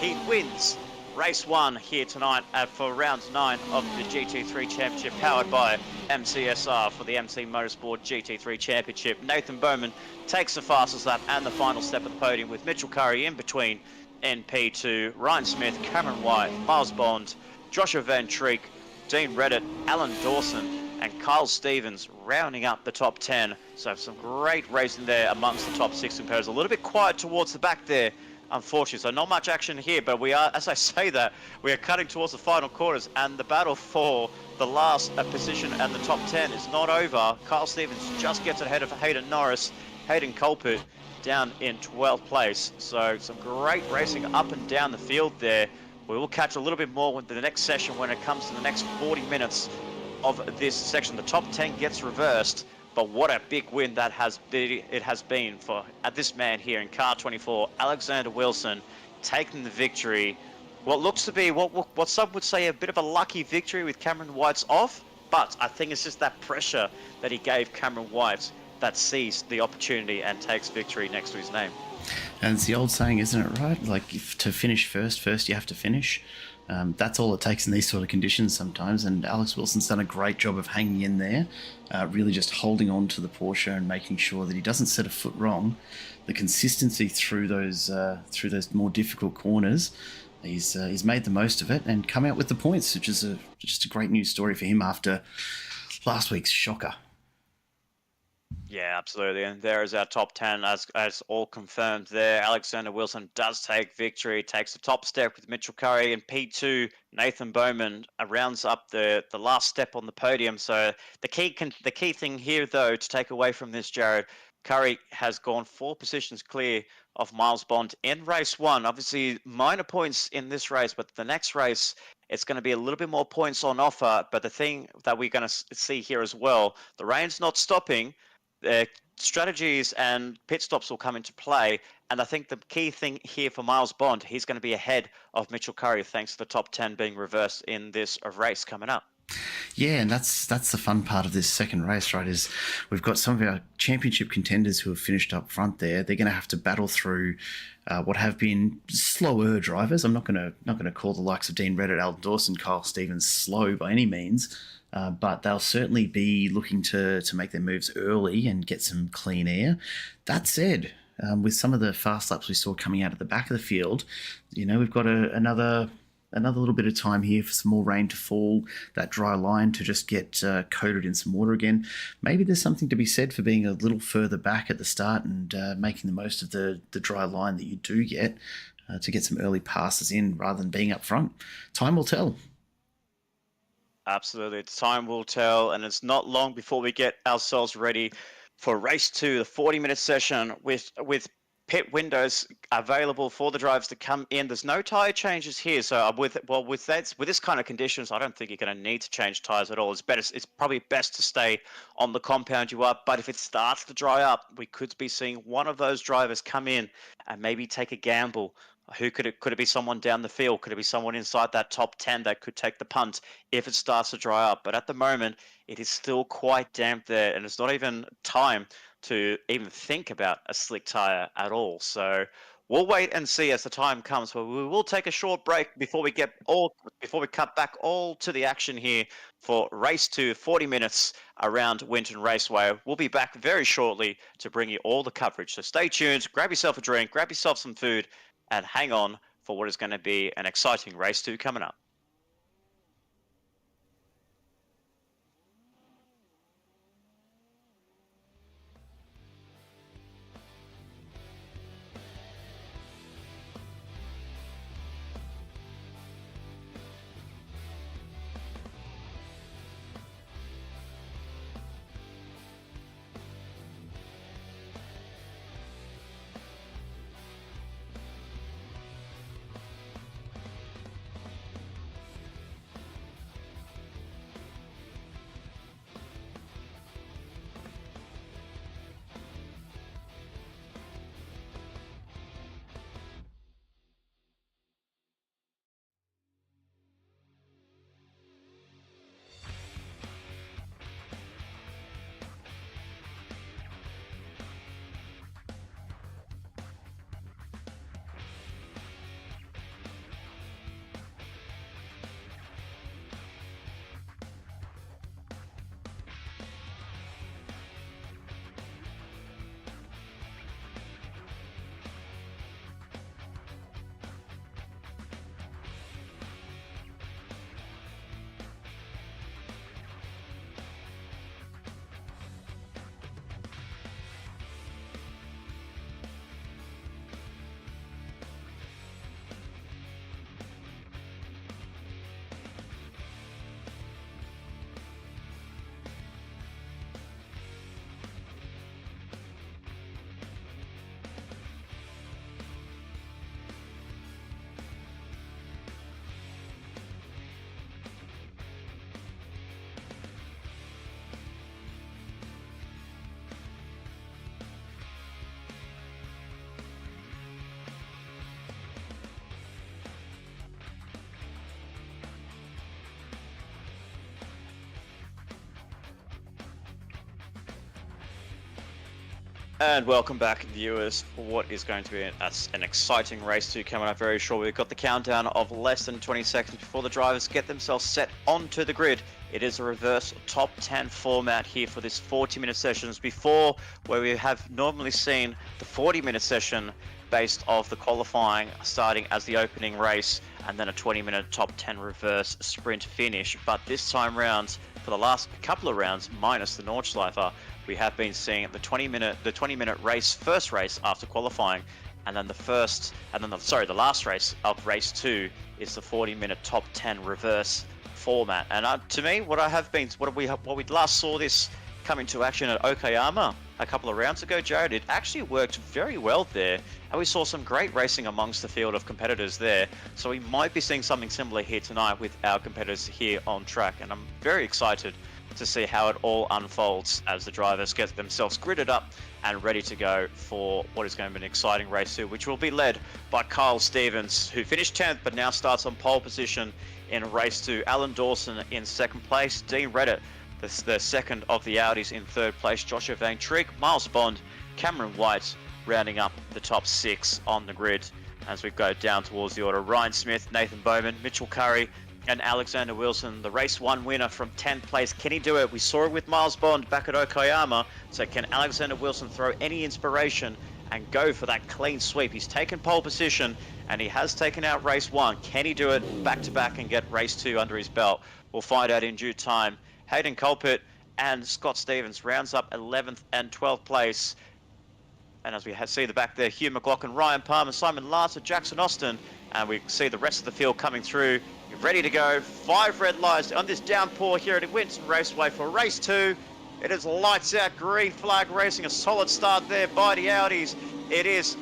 He wins race 1 here tonight for round 9 of the GT3 Championship, powered by MCSR for the MC Motorsport GT3 Championship. Nathan Bowman takes the fastest lap and the final step of the podium, with Mitchell Curry in between in P2, Ryan Smith, Cameron White, Miles Bond, Joshua Van Treek, Dean Reddit, Alan Dawson and Kyle Stevens rounding up the top 10. So some great racing there amongst the top 6 competitors. A little bit quiet towards the back there, unfortunately, so not much action here, but we are, as I say that, we are cutting towards the final quarters, and the battle for the last position and the top 10 is not over. Kyle Stevens just gets ahead of Hayden Norris. Hayden Colpert down in 12th place. So some great racing up and down the field there. We will catch a little bit more with the next session when it comes to the next 40 minutes of this section. The top 10 gets reversed, but what a big win that has been for this man here in car 24, Alexander Wilson, taking the victory. What looks to be what some would say a bit of a lucky victory with Cameron White's off, but I think it's just that pressure that he gave Cameron White that sees the opportunity and takes victory next to his name. And it's the old saying, isn't it, right? Like, if to finish first you have to finish. That's all it takes in these sort of conditions sometimes, and Alex Wilson's done a great job of hanging in there, really just holding on to the Porsche and making sure that he doesn't set a foot wrong. The consistency through those more difficult corners he's made the most of it and come out with the points, which is just a great news story for him after last week's shocker. Yeah, absolutely. And there is our top 10 as all confirmed there. Alexander Wilson does take victory, takes the top step with Mitchell Curry, and P2 Nathan Bowman rounds up the last step on the podium. So the key thing here, though, to take away from this, Jared, Curry has gone 4 positions clear of Miles Bond in race 1. Obviously, minor points in this race, but the next race, it's going to be a little bit more points on offer. But the thing that we're going to see here as well, the rain's not stopping. Strategies and pit stops will come into play, and I think the key thing here for Miles Bond, he's going to be ahead of Mitchell Curry thanks to the top 10 being reversed in this race coming up. Yeah, and that's the fun part of this second race, right? Is we've got some of our championship contenders who have finished up front there. They're going to have to battle through what have been slower drivers. I'm not going to call the likes of Dean Reddit, Alan Dawson, Kyle Stevens slow by any means. But they'll certainly be looking to make their moves early and get some clean air. That said, with some of the fast laps we saw coming out at the back of the field, we've got another little bit of time here for some more rain to fall, that dry line to just get coated in some water again. Maybe there's something to be said for being a little further back at the start and making the most of the dry line that you do get to get some early passes in rather than being up front. Time will tell. Absolutely. Time will tell, and it's not long before we get ourselves ready for race 2, the 40-minute session with pit windows available for the drivers to come in. There's no tyre changes here, so with this kind of conditions, I don't think you're going to need to change tyres at all. It's probably best to stay on the compound you are. But if it starts to dry up, we could be seeing one of those drivers come in and maybe take a gamble. Could it be someone down the field? Could it be someone inside that top 10 that could take the punt if it starts to dry up? But at the moment, it is still quite damp there, and it's not even time to even think about a slick tire at all. So we'll wait and see as the time comes. But we will take a short break before we cut back all to the action here for race 2, 40 minutes around Winton Raceway. We'll be back very shortly to bring you all the coverage. So stay tuned, grab yourself a drink, grab yourself some food, and hang on for what is going to be an exciting race 2 coming up. And welcome back, viewers, for what is going to be an exciting race 2 coming up very shortly. We've got the countdown of less than 20 seconds before the drivers get themselves set onto the grid. It is a reverse top 10 format here for this 40-minute sessions before where we have normally seen the 40-minute session based off the qualifying starting as the opening race and then a 20-minute top 10 reverse sprint finish. But this time round, for the last couple of rounds, minus the Nordschleifer, we have been seeing the 20-minute race, first race after qualifying, and then the last race of race 2 is the 40-minute top 10 reverse format. And to me, what we last saw this come into action at Okayama a couple of rounds ago, Jared, it actually worked very well there, and we saw some great racing amongst the field of competitors there. So we might be seeing something similar here tonight with our competitors here on track, and I'm very excited to see how it all unfolds as the drivers get themselves gridded up and ready to go for what is going to be an exciting race 2, which will be led by Kyle Stevens, who finished 10th but now starts on pole position in race 2. Alan Dawson in second place, Dean Reddit, the second of the Audis, in third place, Joshua Van Trick, Miles Bond, Cameron White rounding up the top 6 on the grid as we go down towards the order. Ryan Smith, Nathan Bowman, Mitchell Curry, and Alexander Wilson, the race 1 winner from 10th place. Can he do it? We saw it with Miles Bond back at Okayama. So can Alexander Wilson throw any inspiration and go for that clean sweep? He's taken pole position and he has taken out race 1. Can he do it back to back and get race 2 under his belt? We'll find out in due time. Hayden Colpitt and Scott Stevens rounds up 11th and 12th place. And as we see the back there, Hugh McLaughlin, Ryan Palmer, Simon Larson, Jackson Austin, and we see the rest of the field coming through, ready to go. 5 red lights on this downpour here at Winton Raceway for race 2. It is lights out, green flag racing, a solid start there by the Audis. It is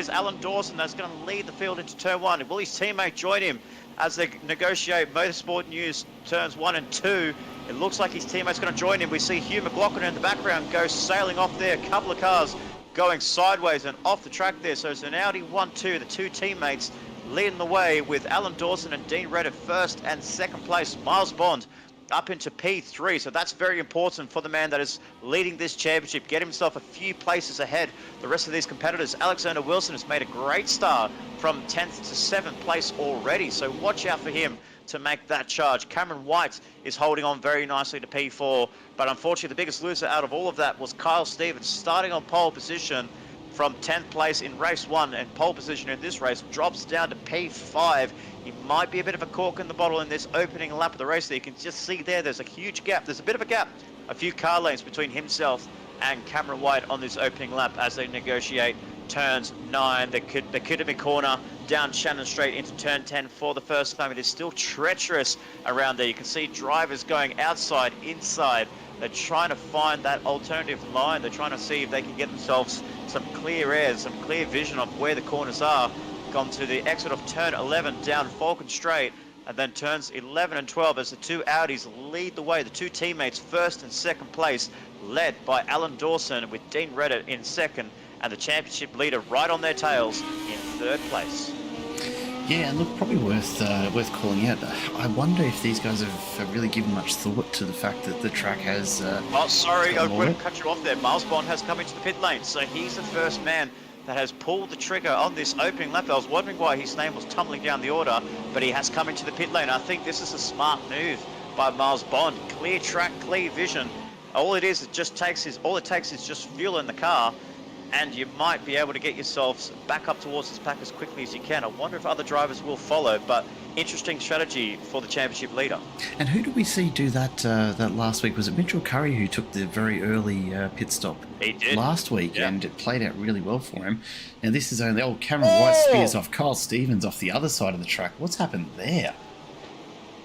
Alan Dawson that's going to lead the field into turn 1. Will his teammate join him as they negotiate Motorsport News turns 1 and 2? It looks like his teammate's going to join him. We see Hugh McLaughlin in the background go sailing off there. A couple of cars going sideways and off the track there. So it's an Audi 1-2, the 2 teammates leading the way with Alan Dawson and Dean Reddit first and second place. Miles Bond up into P3, so that's very important for the man that is leading this championship. Get himself a few places ahead the rest of these competitors. Alexander Wilson has made a great start from 10th to 7th place already, so watch out for him to make that charge. Cameron White is holding on very nicely to P4, but unfortunately the biggest loser out of all of that was Kyle Stevens, starting on pole position from 10th place in race 1, and pole position in this race drops down to P5. He might be a bit of a cork in the bottle in this opening lap of the race there. You can just see there's a huge gap. There's a bit of a gap, a few car lanes between himself and Cameron White on this opening lap as they negotiate turns 9, the Kidderby corner, down Shannon Straight into turn 10 for the first time. It is still treacherous around there. You can see drivers going outside, inside. They're trying to find that alternative line. They're trying to see if they can get themselves some clear air, some clear vision of where the corners are. Gone to the exit of turn 11 down Falcon Straight, and then turns 11 and 12 as the 2 Audis lead the way. The 2 teammates first and second place, led by Alan Dawson with Dean Reddit in second, and the championship leader right on their tails in third place. Yeah, and look, probably worth calling out. I wonder if these guys have really given much thought to the fact that the track has... oh, sorry, I'm going to cut you off there. Miles Bond has come into the pit lane, so he's the first man that has pulled the trigger on this opening lap. I was wondering why his name was tumbling down the order, but he has come into the pit lane. I think this is a smart move by Miles Bond. Clear track, clear vision. All it takes is just fuel in the car, and you might be able to get yourselves back up towards this pack as quickly as you can. I wonder if other drivers will follow, but interesting strategy for the championship leader. And who did we see do that last week? Was it Mitchell Curry who took the very early pit stop last week? Yeah. And it played out really well for him. Now this is only Cameron White spears off Kyle Stevens off the other side of the track. What's happened there?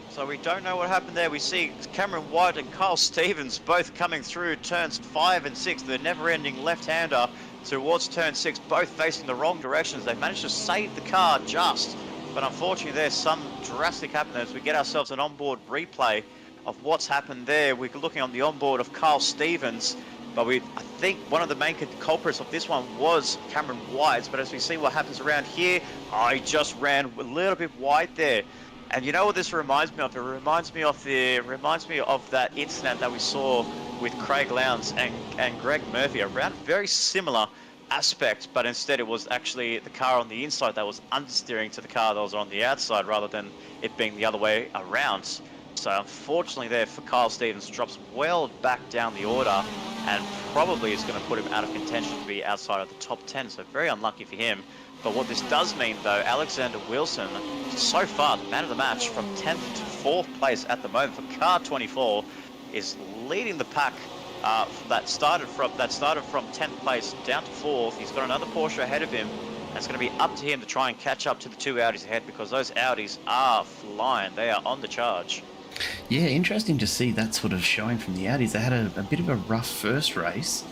So we don't know what happened there. We see Cameron White and Kyle Stevens both coming through turns 5 and 6, the never-ending left-hander towards turn 6, both facing the wrong directions. They've managed to save the car just, but unfortunately there's some drastic happening as we get ourselves an onboard replay of what's happened there. We're looking on the onboard of Kyle Stevens, but I think one of the main culprits of this one was Cameron White, but as we see what happens around here, I just ran a little bit wide there. And you know what this reminds me of? It reminds me of that incident that we saw with Craig Lowndes and Greg Murphy, around very similar aspect, but instead it was actually the car on the inside that was understeering to the car that was on the outside rather than it being the other way around. So unfortunately there for Kyle Stevens, drops well back down the order and probably is going to put him out of contention to be outside of the top 10. So very unlucky for him. But what this does mean, though, Alexander Wilson, so far the man of the match from 10th to 4th place at the moment for car 24, is leading the pack. That started from 10th place down to 4th. He's got another Porsche ahead of him. And it's going to be up to him to try and catch up to the 2 Audis ahead, because those Audis are flying. They are on the charge. Yeah, interesting to see that sort of showing from the Audis. They had a bit of a rough first race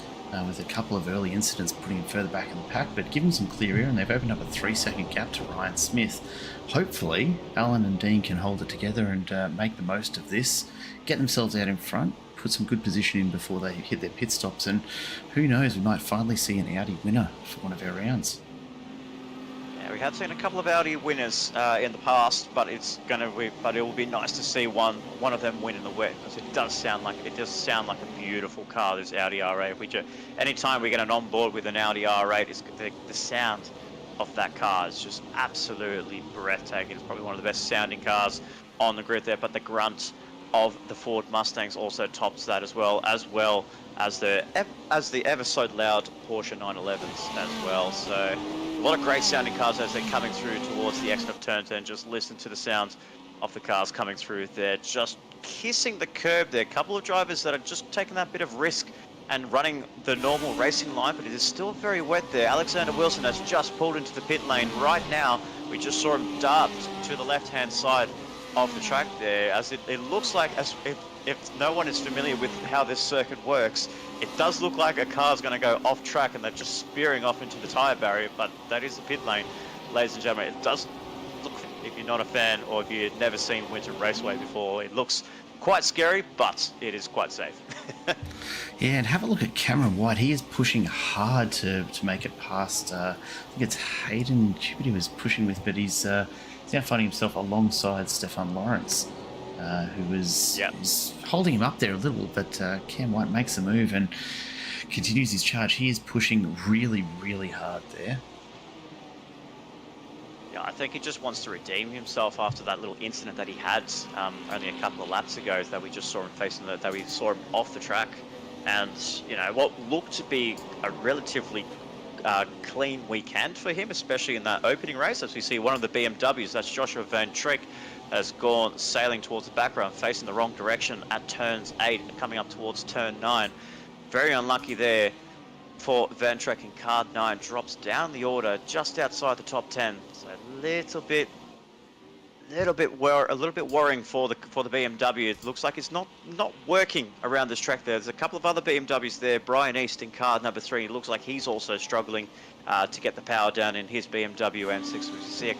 with a couple of early incidents putting him further back in the pack, but given some clear air, and they've opened up a 3-second gap to Ryan Smith. Hopefully, Alan and Dean can hold it together and make the most of this, get themselves out in front, put some good position in before they hit their pit stops, and who knows, we might finally see an Audi winner for one of our rounds. We have seen a couple of Audi winners in the past, but it will be nice to see one of them win in the wet, because it does sound like a beautiful car, this Audi R8. Anytime we get an onboard with an Audi R8, the sound of that car is just absolutely breathtaking. It's probably one of the best sounding cars on the grid there, but the grunt of the Ford Mustangs also tops that, as well as the ever so loud Porsche 911s as well. So a lot of great sounding cars as they're coming through towards the exit of turn 10. Just listen to the sounds of the cars coming through. They're just kissing the curb there. A couple of drivers that are just taking that bit of risk and running the normal racing line, but it is still very wet there. Alexander Wilson has just pulled into the pit lane right now. We just saw him dart to the left-hand side of the track there, as it looks like, as if no one is familiar with how this circuit works, it does look like a car's going to go off track and they're just spearing off into the tyre barrier, but that is the pit lane, ladies and gentlemen. It does look, if you're not a fan or if you've never seen Winton Raceway before, it looks quite scary, but it is quite safe. Yeah, and have a look at Cameron White. He is pushing hard to make it past, I think it's Hayden Chibit he was pushing with, but he's now finding himself alongside Stefan Lawrence, who was holding him up there a little, but Cam White makes the move and continues his charge. He is pushing really, really hard there. Yeah, I think he just wants to redeem himself after that little incident that he had only a couple of laps ago, that we just saw him facing that we saw him off the track. And, you know, what looked to be a relatively clean weekend for him, especially in that opening race, as we see one of the BMWs, that's Joshua Van Trick, has gone sailing towards the background, facing the wrong direction at turns 8 and coming up towards turn 9. Very unlucky there for Van Trick, and car 9 drops down the order just outside the top 10. So a little bit worrying for the BMW. It looks like it's not working around this track. There's a couple of other BMWs there. Brian East in car number 3. It looks like he's also struggling to get the power down in his BMW M6. We see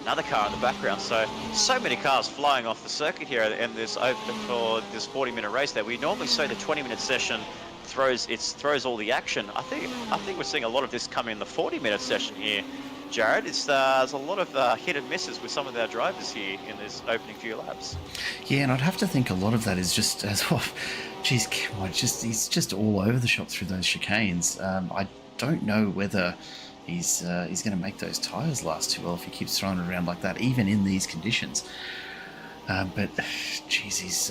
another car in the background. So many cars flying off the circuit here in this open for this 40-minute race. There, we normally say the 20-minute session throws all the action. I think we're seeing a lot of this come in the 40-minute session here. Jared, there's a lot of hit and misses with some of our drivers here in this opening few laps. Yeah, and I'd have to think a lot of that is just as well. Geez, come on, he's just all over the shop through those chicanes. I don't know whether he's going to make those tyres last too well if he keeps throwing it around like that, even in these conditions. But geez, he's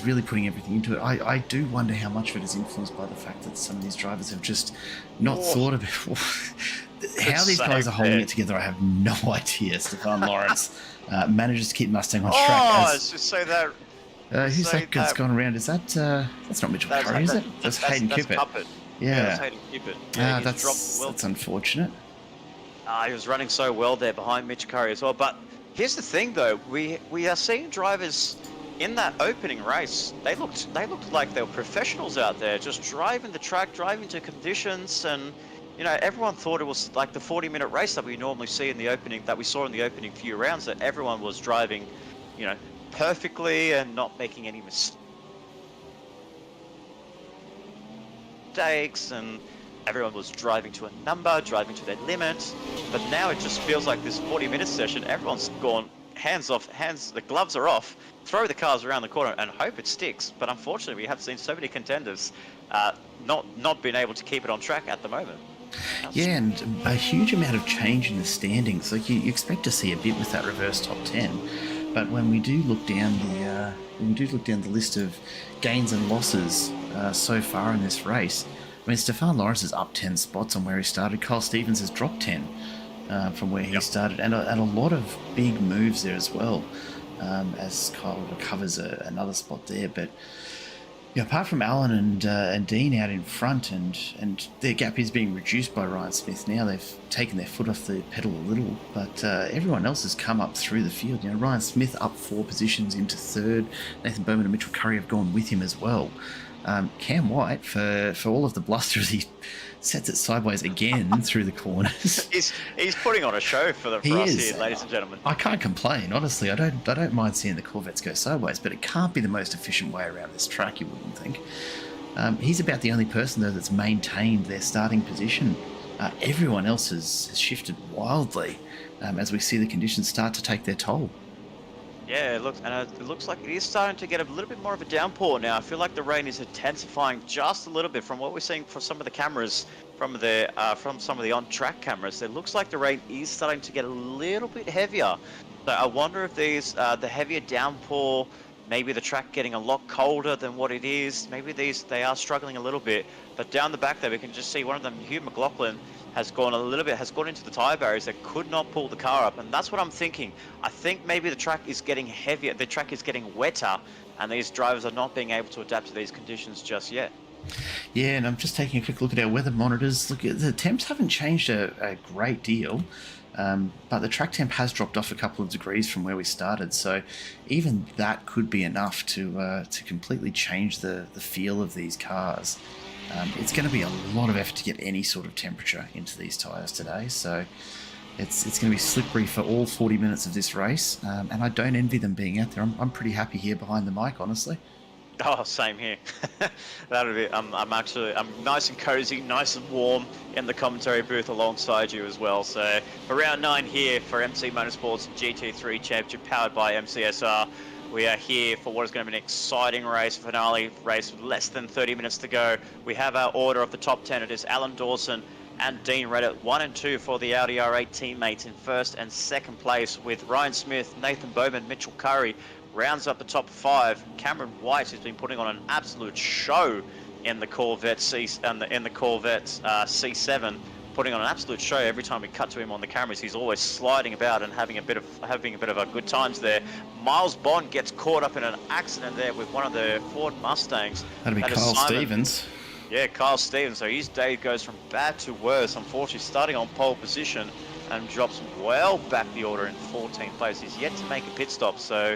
really putting everything into it. I do wonder how much of it is influenced by the fact that some of these drivers have just not thought of it. How these guys are holding it together, I have no idea. Stefan Lawrence manages to keep Mustang on track. Let's just say that. Who's that that's gone around? Is that that's not Mitchell Curry, is it? That's Hayden Cupid. Yeah, that's Hayden Cupid. Yeah, that's unfortunate. He was running so well there behind Mitch Curry as well. But here's the thing, though, we are seeing drivers in that opening race. They looked like they were professionals out there, just driving the track, driving to conditions, and you know, everyone thought it was like the 40-minute race that we normally see in the opening, that we saw in the opening few rounds, that everyone was driving, you know, perfectly and not making any mistakes, and everyone was driving to a number, driving to their limit. But now it just feels like this 40-minute session, everyone's gone hands off, the gloves are off, throw the cars around the corner and hope it sticks. But unfortunately, we have seen so many contenders not being able to keep it on track at the moment. Yeah, and a huge amount of change in the standings. Like you expect to see a bit with that reverse top 10, but when we do look down the list of gains and losses so far in this race. I mean, Stefan Lawrence is up 10 spots on where he started. Kyle Stevens has dropped 10 from where he started, and a lot of big moves there as well, as Kyle recovers another spot there. But yeah, apart from Alan and Dean out in front, and their gap is being reduced by Ryan Smith now. They've taken their foot off the pedal a little, but everyone else has come up through the field. You know, Ryan Smith up 4 positions into third. Nathan Bowman and Mitchell Curry have gone with him as well. Cam White, for all of the bluster, as he sets it sideways again through the corners. He's putting on a show for us here, ladies and gentlemen. I can't complain, honestly. I don't mind seeing the Corvettes go sideways, but it can't be the most efficient way around this track, you wouldn't think. He's about the only person, though, that's maintained their starting position. Everyone else has shifted wildly as we see the conditions start to take their toll. Yeah, it looks like it is starting to get a little bit more of a downpour now. I feel like the rain is intensifying just a little bit from what we're seeing from some of the cameras, from some of the on-track cameras. It looks like the rain is starting to get a little bit heavier. So I wonder if the heavier downpour, maybe the track getting a lot colder than what it is. Maybe they are struggling a little bit. But down the back there, we can just see one of them, Hugh McLaughlin, has gone into the tyre barriers that could not pull the car up, and that's what I'm thinking. I think maybe the track is getting heavier, the track is getting wetter, and these drivers are not being able to adapt to these conditions just yet. Yeah, and I'm just taking a quick look at our weather monitors. Look, the temps haven't changed a great deal, but the track temp has dropped off a couple of degrees from where we started, so even that could be enough to completely change the feel of these cars. It's going to be a lot of effort to get any sort of temperature into these tyres today, so it's going to be slippery for all 40 minutes of this race, and I don't envy them being out there. I'm pretty happy here behind the mic, honestly. Oh, same here. That'll be. I'm nice and cozy, nice and warm in the commentary booth alongside you as well. So for round 9 here for MC Motorsport's GT3 Championship, powered by MCSR. We are here for what is going to be an exciting race, finale race with less than 30 minutes to go. We have our order of the top 10. It is Alan Dawson and Dean Reddit, 1 and 2 for the Audi R8 teammates in first and second place, with Ryan Smith, Nathan Bowman, Mitchell Curry rounds up the top 5. Cameron White has been putting on an absolute show in the Corvette C7. Putting on an absolute show every time we cut to him on the cameras. He's always sliding about and having a bit of a good times there. Miles Bond gets caught up in an accident there with one of the Ford Mustangs. That'd be Kyle Stevens. Yeah, Kyle Stevens. So his day goes from bad to worse. Unfortunately, starting on pole position and drops well back the order in 14th place. He's yet to make a pit stop. So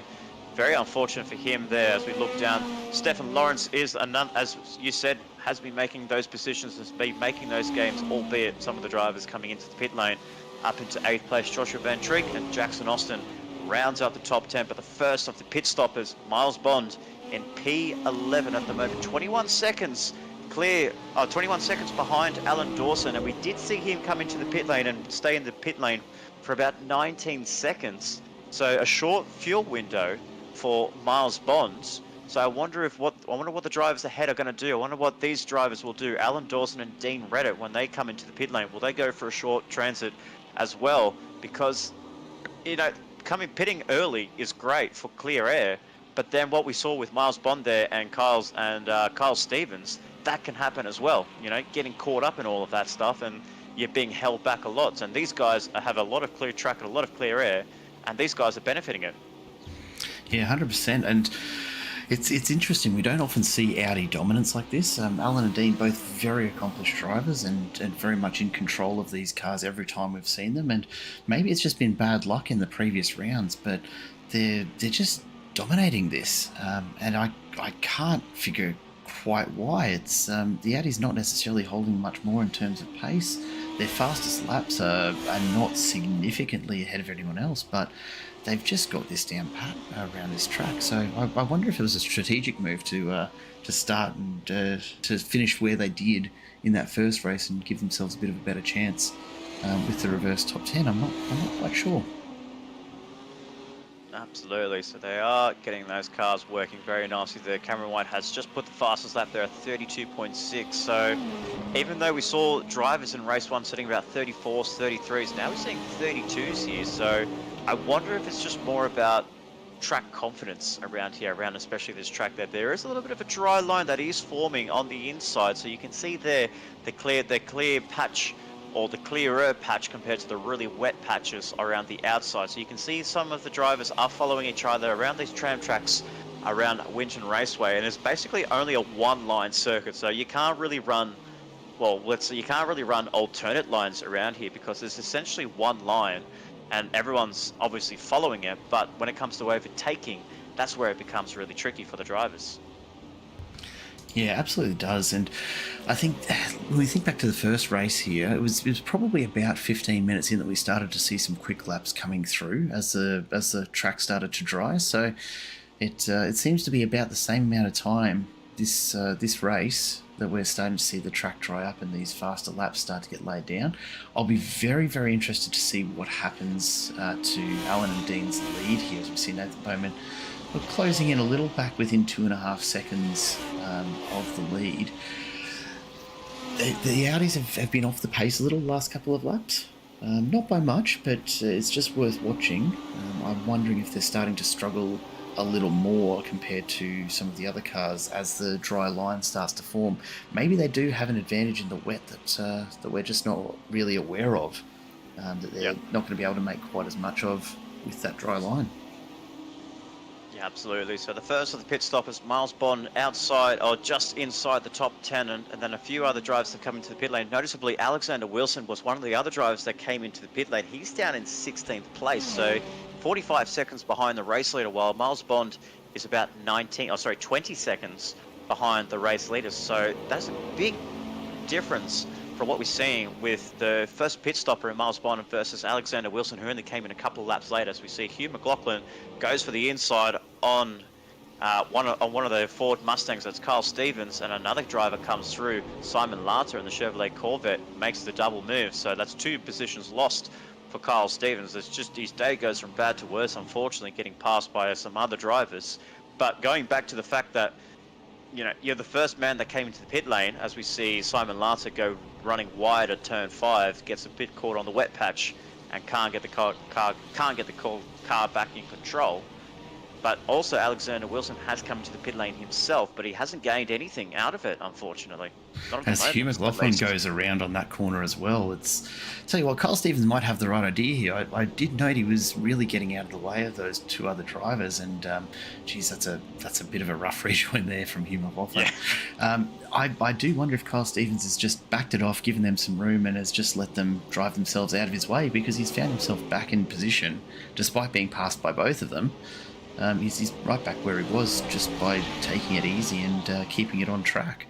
very unfortunate for him there as we look down. Stefan Lawrence is, as you said, has been making those positions, has been making those games, albeit some of the drivers coming into the pit lane. Up into 8th place, Joshua Van Treek and Jackson Austin rounds out the top 10, but the first of the pit stoppers, Miles Bond, in P11 at the moment, 21 seconds clear, 21 seconds behind Alan Dawson, and we did see him come into the pit lane and stay in the pit lane for about 19 seconds. So a short fuel window for Miles Bond. So I wonder what the drivers ahead are going to do. I wonder what these drivers will do. Alan Dawson and Dean Reddit, when they come into the pit lane, will they go for a short transit as well? Because, you know, pitting early is great for clear air, but then what we saw with Miles Bond there and Kyle Stevens, that can happen as well. You know, getting caught up in all of that stuff, and you're being held back a lot. And these guys have a lot of clear track and a lot of clear air, and these guys are benefiting it. Yeah, 100%. And it's interesting. We don't often see Audi dominance like this. Alan and Dean, both very accomplished drivers and very much in control of these cars every time we've seen them. And maybe it's just been bad luck in the previous rounds, but they're just dominating this. And I can't figure quite why. It's the Audi's not necessarily holding much more in terms of pace. Their fastest laps are not significantly ahead of anyone else, but they've just got this down pat around this track. So I wonder if it was a strategic move to start and to finish where they did in that first race and give themselves a bit of a better chance with the reverse top 10. I'm not quite sure. Absolutely. So they are getting those cars working very nicely there. Cameron White has just put the fastest lap there at 32.6. So even though we saw drivers in race 1 sitting about 34s, 33s, now we're seeing 32s here. So I wonder if it's just more about track confidence around here, around especially this track. There is a little bit of a dry line that is forming on the inside, so you can see there the clear patch, or the clearer patch compared to the really wet patches around the outside. So you can see some of the drivers are following each other around these tram tracks around Winton Raceway, and it's basically only a one-line circuit, so you can't really run, well, you can't really run alternate lines around here because there's essentially one line and everyone's obviously following it. But when it comes to overtaking, that's where it becomes really tricky for the drivers. Yeah, absolutely does. And I think when we think back to the first race here, it was probably about 15 minutes in that we started to see some quick laps coming through as the track started to dry. So it seems to be about the same amount of time this race that we're starting to see the track dry up and these faster laps start to get laid down. I'll be very, very interested to see what happens to Alan and Dean's lead here as we see Nathan Bowman closing in a little back within 2.5 seconds of the lead. The Audis have been off the pace a little the last couple of laps. Not by much, but it's just worth watching. I'm wondering if they're starting to struggle a little more compared to some of the other cars as the dry line starts to form. Maybe they do have an advantage in the wet that we're just not really aware of, that they're not going to be able to make quite as much of with that dry line. Yeah, absolutely. So the first of the pit stoppers, Miles Bond, outside or just inside the top 10, and then a few other drivers have come into the pit lane. Noticeably, Alexander Wilson was one of the other drivers that came into the pit lane. He's down in 16th place, so 45 seconds behind the race leader, while Miles Bond is about 20 seconds behind the race leaders. So that's a big difference from what we're seeing with the first pit stopper in Miles Bond versus Alexander Wilson, who only came in a couple of laps later. As we see Hugh McLaughlin goes for the inside on one of the Ford Mustangs, that's Carl Stevens, and another driver comes through, Simon Larter in the Chevrolet Corvette, makes the double move. So that's 2 positions lost for Carl Stevens. It's just his day goes from bad to worse, unfortunately, getting passed by some other drivers. But going back to the fact that, you know, you're the first man that came into the pit lane, as we see Simon Larter go running wide at turn 5, gets a bit caught on the wet patch and can't get the car back in control. But also Alexander Wilson has come into the pit lane himself, but he hasn't gained anything out of it, unfortunately. As Hugh McLaughlin goes around on that corner as well, tell you what, Carl Stevens might have the right idea here. I did note he was really getting out of the way of those 2 other drivers, and geez, that's a bit of a rough rejoin there from Hugh McLaughlin. Yeah. I do wonder if Carl Stevens has just backed it off, given them some room, and has just let them drive themselves out of his way, because he's found himself back in position, despite being passed by both of them. He's right back where he was just by taking it easy and keeping it on track.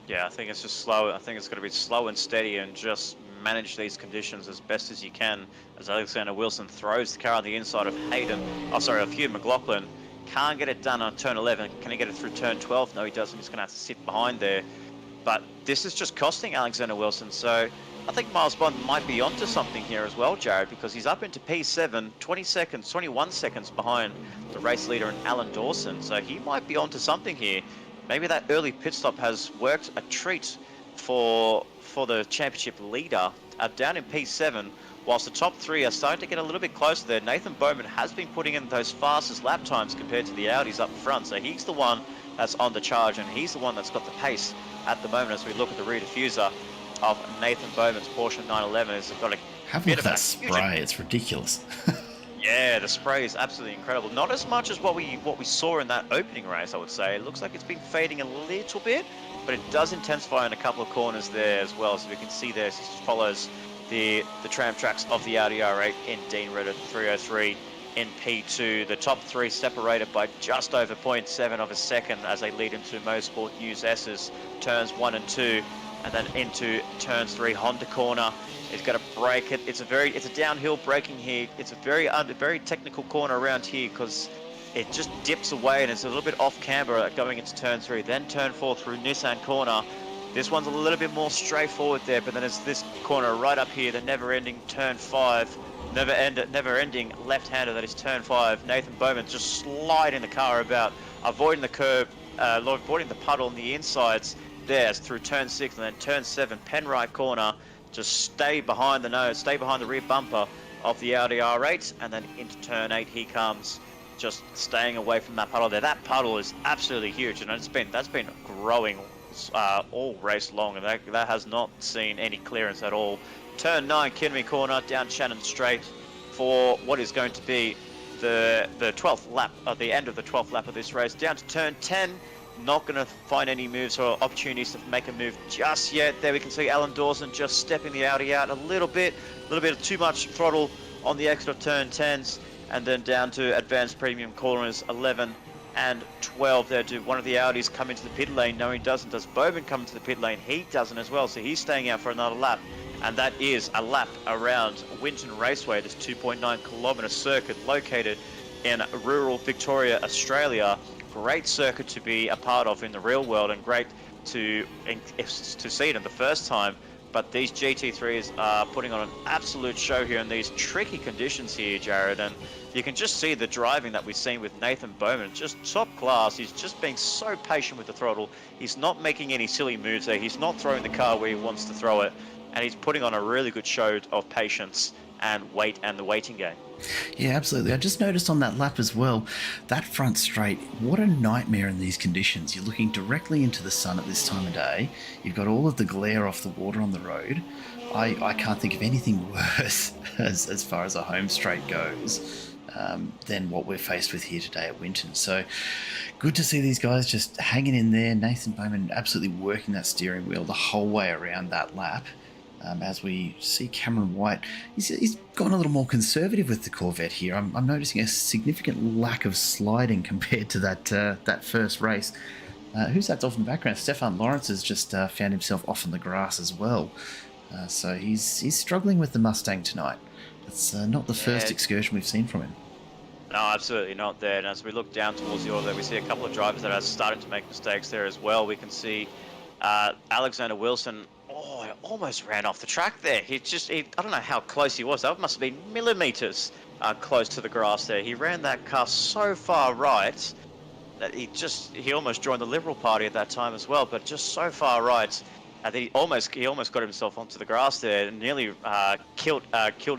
Yeah, I think it's just slow. I think it's going to be slow and steady and just manage these conditions as best as you can, as Alexander Wilson throws the car on the inside of Hugh McLaughlin. Can't get it done on turn 11. Can he get it through turn 12? No, he doesn't. He's going to have to sit behind there. But this is just costing Alexander Wilson. So I think Miles Bond might be onto something here as well, Jared, because he's up into P7, 21 seconds behind the race leader and Alan Dawson. So he might be onto something here. Maybe that early pit stop has worked a treat for the championship leader down in P7, whilst the top 3 are starting to get a little bit closer there. Nathan Bowman has been putting in those fastest lap times compared to the Audis up front, so he's the one that's on the charge, and he's the one that's got the pace at the moment as we look at the rear diffuser of Nathan Bowman's Porsche 911. It's got a have bit of that spray, it's ridiculous. Yeah, the spray is absolutely incredible. Not as much as what we saw in that opening race, I would say. It looks like it's been fading a little bit, but it does intensify in a couple of corners there as well. So we can see there, it follows the tram tracks of the Audi R8 in Dean Ritter 303 in P2. The top 3 separated by just over 0.7 of a second as they lead into Motorsport News S's turns 1 and 2, and then into turns 3 Honda corner. It's got to brake it. It's a downhill braking here. It's a very technical corner around here because it just dips away and it's a little bit off camber going into turn 3. Then turn 4 through Nissan corner. This one's a little bit more straightforward there, but then it's this corner right up here, the never-ending turn 5, never-ending left-hander that is turn 5. Nathan Bowman just sliding the car about, avoiding the curb, avoiding the puddle on the insides there through turn 6, and then turn 7, pen right corner. Just stay behind the nose, stay behind the rear bumper of the Audi R8, and then into turn 8 he comes. just staying away from that puddle there. That puddle is absolutely huge, and that's been growing all race long, and that has not seen any clearance at all. Turn 9, Kinnery Corner, down Shannon Straight for what is going to be the 12th lap, the end of the 12th lap of this race. Down to turn 10, not going to find any moves or opportunities to make a move just yet. There we can see Alan Dawson just stepping the Audi out a little bit of too much throttle on the exit of turn 10s, and then down to advanced premium corners 11 and 12 there. Do one of the Audis come into the pit lane? No, he doesn't. Does Bowman come into the pit lane? He doesn't as well, so he's staying out for another lap. And that is a lap around Winton Raceway, this 2.9 kilometre circuit located in rural Victoria, Australia. Great circuit to be a part of in the real world, and great to see it in the first time. But these GT3s are putting on an absolute show here in these tricky conditions here, Jared. And you can just see the driving that we've seen with Nathan Bowman, just top class. He's just being so patient with the throttle. He's not making any silly moves there. He's not throwing the car where he wants to throw it. And he's putting on a really good show of patience and weight and the waiting game. Yeah, absolutely. I just noticed on that lap as well, that front straight, what a nightmare in these conditions. You're looking directly into the sun at this time of day. You've got all of the glare off the water on the road. I can't think of anything worse as far as a home straight goes than what we're faced with here today at Winton. So good to see these guys just hanging in there. Nathan Bowman absolutely working that steering wheel the whole way around that lap. As we see Cameron White, he's gone a little more conservative with the Corvette here. I'm noticing a significant lack of sliding compared to that first race. Who's that off in the background? Stefan Lawrence has just found himself off on the grass as well. So he's struggling with the Mustang tonight. It's not the first excursion we've seen from him. No, absolutely not there. And as we look down towards the order, we see a couple of drivers that are starting to make mistakes there as well. We can see Alexander Wilson. Oh, I almost ran off the track there. I don't know how close he was. That must have been millimeters close to the grass there. He ran that car so far right that he almost joined the Liberal Party at that time as well, but just so far right. He almost got himself onto the grass there and nearly killed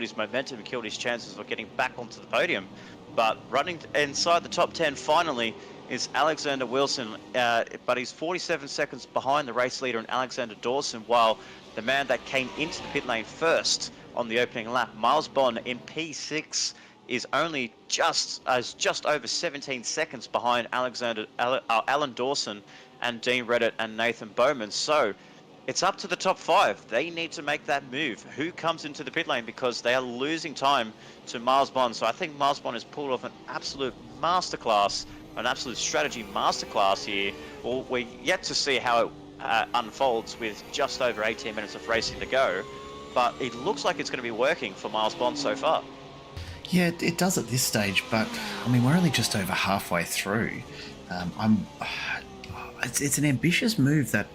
his momentum and killed his chances of getting back onto the podium. But running inside the top 10 finally is Alexander Wilson, but he's 47 seconds behind the race leader and Alexander Dawson, while the man that came into the pit lane first on the opening lap, Miles Bond in P6, is only just over 17 seconds behind Alan Dawson and Dean Reddit and Nathan Bowman. So it's up to the top 5. They need to make that move. Who comes into the pit lane, because they are losing time to Miles Bond. So I think Miles Bond has pulled off an absolute masterclass, an absolute strategy masterclass here. Well, we're yet to see how it unfolds with just over 18 minutes of racing to go, but it looks like it's going to be working for Miles Bond so far. Yeah, it does at this stage, but I mean, we're only just over halfway through. It's an ambitious move, that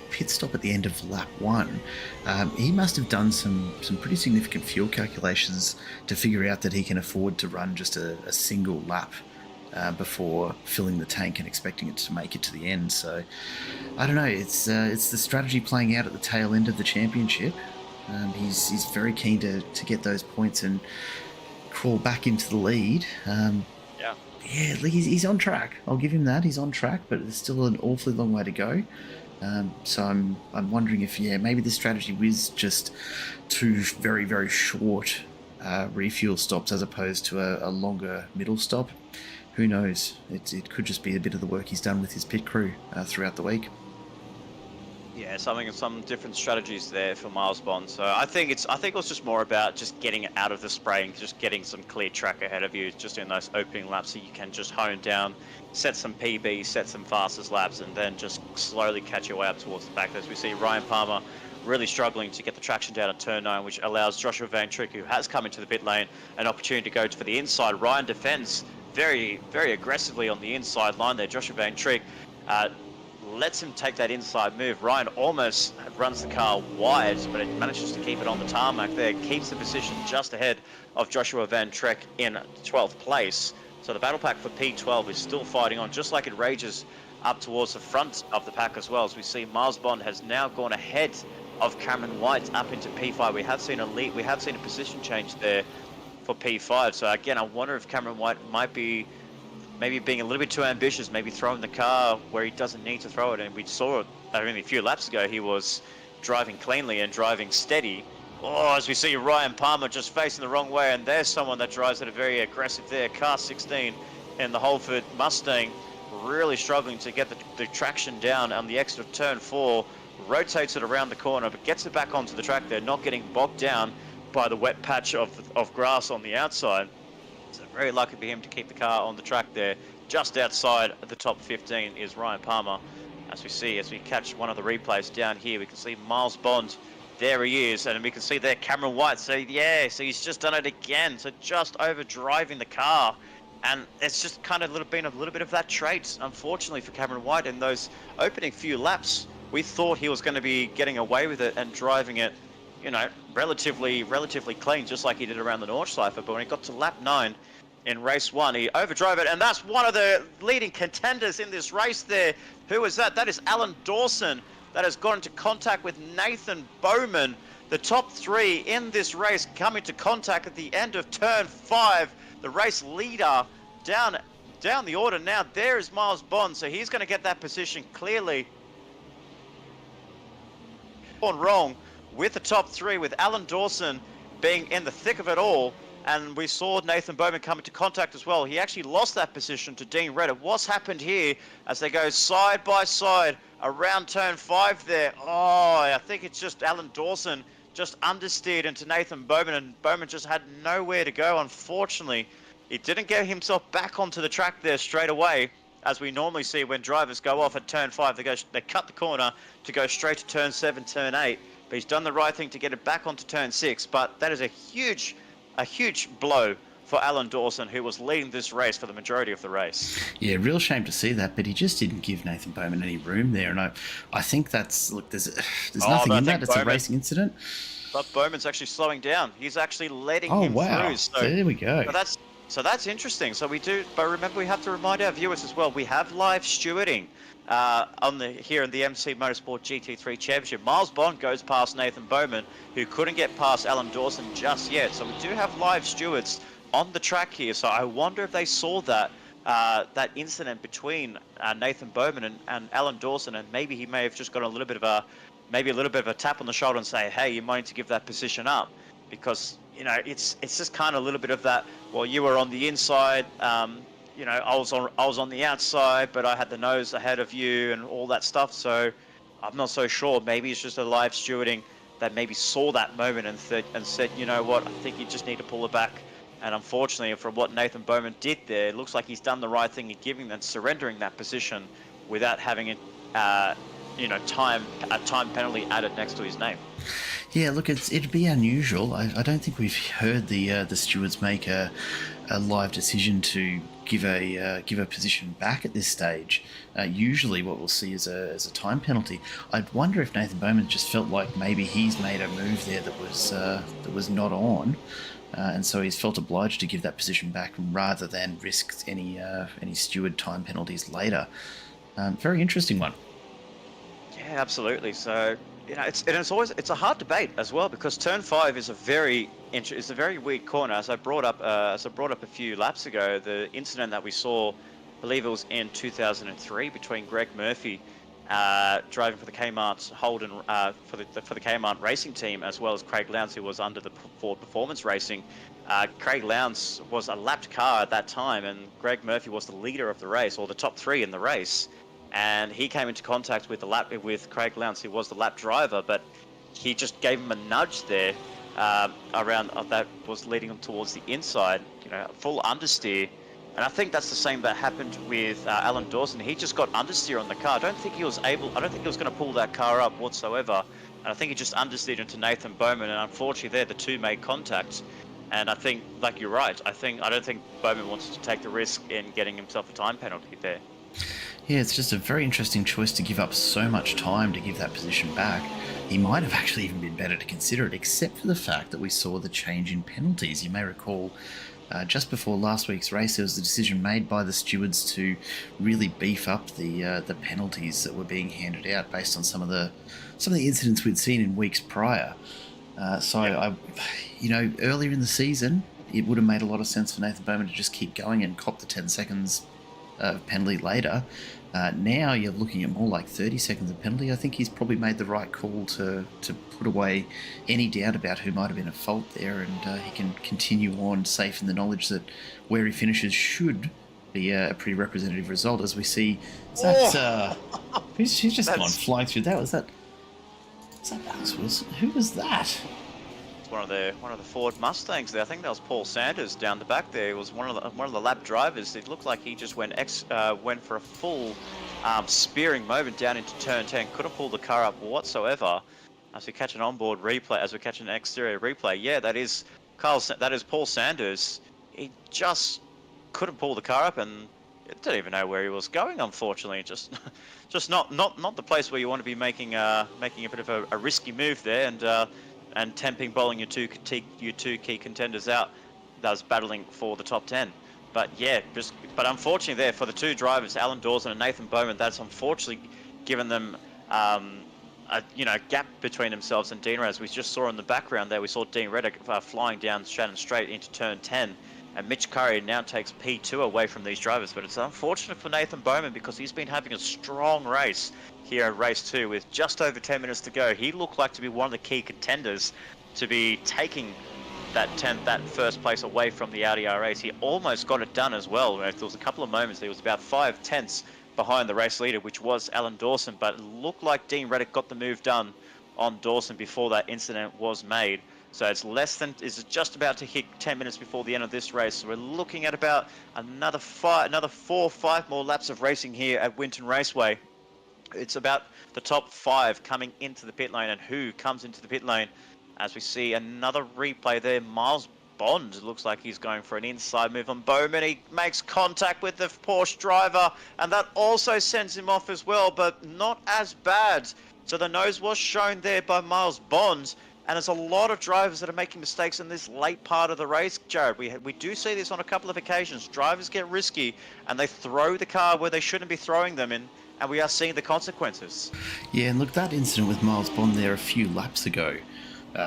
pit stop at the end of lap 1. He must have done some pretty significant fuel calculations to figure out that he can afford to run just a single lap before filling the tank and expecting it to make it to the end. So I don't know, it's the strategy playing out at the tail end of the championship. He's very keen to get those points and crawl back into the lead. Yeah, he's on track. I'll give him that. He's on track, but there's still an awfully long way to go. So I'm wondering if maybe the strategy was just 2 very, very short refuel stops as opposed to a longer middle stop. Who knows? It could just be a bit of the work he's done with his pit crew throughout the week. Yeah, some different strategies there for Miles Bond. So I think it was just more about just getting it out of the spray and just getting some clear track ahead of you, just in those opening laps, so you can just hone down, set some PBs, set some fastest laps, and then just slowly catch your way up towards the back. As we see Ryan Palmer really struggling to get the traction down at turn 9, which allows Joshua Van Trick, who has come into the pit lane, an opportunity to go for the inside. Ryan defends very, very aggressively on the inside line there. Joshua Van Trick lets him take that inside move. Ryan almost runs the car wide, but it manages to keep it on the tarmac there, keeps the position just ahead of Joshua Van Trek in 12th place. So the battle pack for P12 is still fighting on, just like it rages up towards the front of the pack as well. As we see, Miles Bond has now gone ahead of Cameron White up into P5. We have seen a position change there for P5. So again, I wonder if Cameron White might be maybe being a little bit too ambitious, maybe throwing the car where he doesn't need to throw it. And we saw it only a few laps ago. He was driving cleanly and driving steady. Oh, as we see Ryan Palmer just facing the wrong way, and there's someone that drives at a very aggressive there. Car 16 in the Holford Mustang, really struggling to get the traction down on the exit of turn 4, rotates it around the corner, but gets it back onto the track there, not getting bogged down by the wet patch of grass on the outside. So very lucky for him to keep the car on the track there. Just outside the top 15 is Ryan Palmer. As we catch one of the replays down here, we can see Miles Bond. There he is, and we can see there Cameron White. So yeah, so he's just done it again. So just over driving the car, and it's just kind of been a little bit of that trait, unfortunately, for Cameron White in those opening few laps. We thought he was going to be getting away with it and driving it, you know, relatively clean, just like he did around the Nordschleife. But when he got to lap 9 in race 1, he overdrove it, and that's one of the leading contenders in this race there. Who is that? That is Alan Dawson. That has got into contact with Nathan Bowman. The top 3 in this race come into contact at the end of turn 5. The race leader down the order now. There is Miles Bond, so he's going to get that position clearly. Gone wrong with the top 3, with Alan Dawson being in the thick of it all. And we saw Nathan Bowman come into contact as well. He actually lost that position to Dean Redder. What's happened here as they go side by side around turn 5 there? Oh, I think it's just Alan Dawson just understeered into Nathan Bowman, and Bowman just had nowhere to go, unfortunately. He didn't get himself back onto the track there straight away, as we normally see when drivers go off at turn 5. They cut the corner to go straight to turn 7, turn 8. But he's done the right thing to get it back onto turn 6. But that is a huge blow for Alan Dawson, who was leading this race for the majority of the race. Yeah, real shame to see that, but he just didn't give Nathan Bowman any room there. And I think that's, look, there's nothing in that. It's a racing incident. But Bowman's actually slowing down. He's actually letting him through. So, there we go. So that's interesting. So we do, but remember, we have to remind our viewers as well, we have live stewarding here in the MC Motorsport GT3 Championship. Miles Bond goes past Nathan Bowman, who couldn't get past Alan Dawson just yet. So we do have live stewards on the track here. So I wonder if they saw that incident between Nathan Bowman and Alan Dawson, and maybe he may have just got a little bit of a tap on the shoulder and say, hey, you might need to give that position up, because you know it's just kind of a little bit of that. Well, you were on the inside. You know, I was on the outside, but I had the nose ahead of you and all that stuff. So I'm not so sure. Maybe it's just a live stewarding that maybe saw that moment and said, you know what, I think you just need to pull it back. And unfortunately, from what Nathan Bowman did there, it looks like he's done the right thing in giving and surrendering that position without having it, you know, a time penalty added next to his name. Yeah, look, it'd be unusual. I don't think we've heard the stewards make a live decision to give a position back at this stage. Usually, what we'll see is a time penalty. I'd wonder if Nathan Bowman just felt like maybe he's made a move there that was not on, and so he's felt obliged to give that position back rather than risk any steward time penalties later. Very interesting one. Yeah, absolutely. So, you know, it's a hard debate as well, because turn 5 is a very weak corner. As I brought up a few laps ago, the incident that we saw, I believe it was in 2003, between Greg Murphy driving for the Kmart Holden for the Kmart racing team, as well as Craig Lowndes, who was under the Ford Performance Racing. Craig Lowndes was a lapped car at that time, and Greg Murphy was the leader of the race, or the top 3 in the race. And he came into contact with Craig Lowndes, who was the lap driver, but he just gave him a nudge there around that was leading him towards the inside, you know, full understeer. And I think that's the same that happened with Alan Dawson. He just got understeer on the car. I don't think he was going to pull that car up whatsoever. And I think he just understeered into Nathan Bowman, and unfortunately there the two made contact. And I think, like, you're right, I don't think Bowman wanted to take the risk in getting himself a time penalty there. Yeah, it's just a very interesting choice to give up so much time to give that position back. He might have actually even been better to consider it, except for the fact that we saw the change in penalties. You may recall just before last week's race, there was a decision made by the stewards to really beef up the penalties that were being handed out based on some of the incidents we'd seen in weeks prior. Earlier in the season, it would have made a lot of sense for Nathan Bowman to just keep going and cop the 10 seconds penalty later. Now you're looking at more like 30 seconds of penalty. I think he's probably made the right call to put away any doubt about who might have been at fault there, and he can continue on safe in the knowledge that where he finishes should be a pretty representative result, as we see. Who's just gone flying through that? Was that Alex Wilson? Who was that? One of the Ford Mustangs there. I think that was Paul Sanders down the back there. It was one of the lap drivers. It looked like he just went for a full spearing moment down into turn 10. Couldn't pull the car up whatsoever. As we catch an onboard replay, as we catch an exterior replay, yeah, that is Paul Sanders. He just couldn't pull the car up and didn't even know where he was going. Unfortunately, just not the place where you want to be making a bit of a risky move there, and temping bowling your two key contenders out. That was battling for the top 10. But yeah, but unfortunately there for the two drivers, Alan Dawson and Nathan Bowman, that's unfortunately given them a gap between themselves and Dean Reddick. As we just saw in the background there, we saw Dean Reddick flying down Shannon Straight into turn 10. And Mitch Curry now takes P2 away from these drivers. But it's unfortunate for Nathan Bowman because he's been having a strong race here at race 2 with just over 10 minutes to go. He looked like to be one of the key contenders to be taking that first place away from the Audi R8. He almost got it done as well. There was a couple of moments. He was about 5 tenths behind the race leader, which was Alan Dawson. But it looked like Dean Reddick got the move done on Dawson before that incident was made. So it's just about to hit 10 minutes before the end of this race. So we're looking at about another 4 or 5 more laps of racing here at Winton Raceway. It's about the top 5 coming into the pit lane, and who comes into the pit lane as we see another replay there. Miles Bond looks like he's going for an inside move on Bowman. He makes contact with the Porsche driver, and that also sends him off as well, but not as bad. So the nose was shown there by Miles Bond. And there's a lot of drivers that are making mistakes in this late part of the race, Jared. We do see this on a couple of occasions. Drivers get risky and they throw the car where they shouldn't be throwing them in, and we are seeing the consequences. Yeah, and look, that incident with Miles Bond there a few laps ago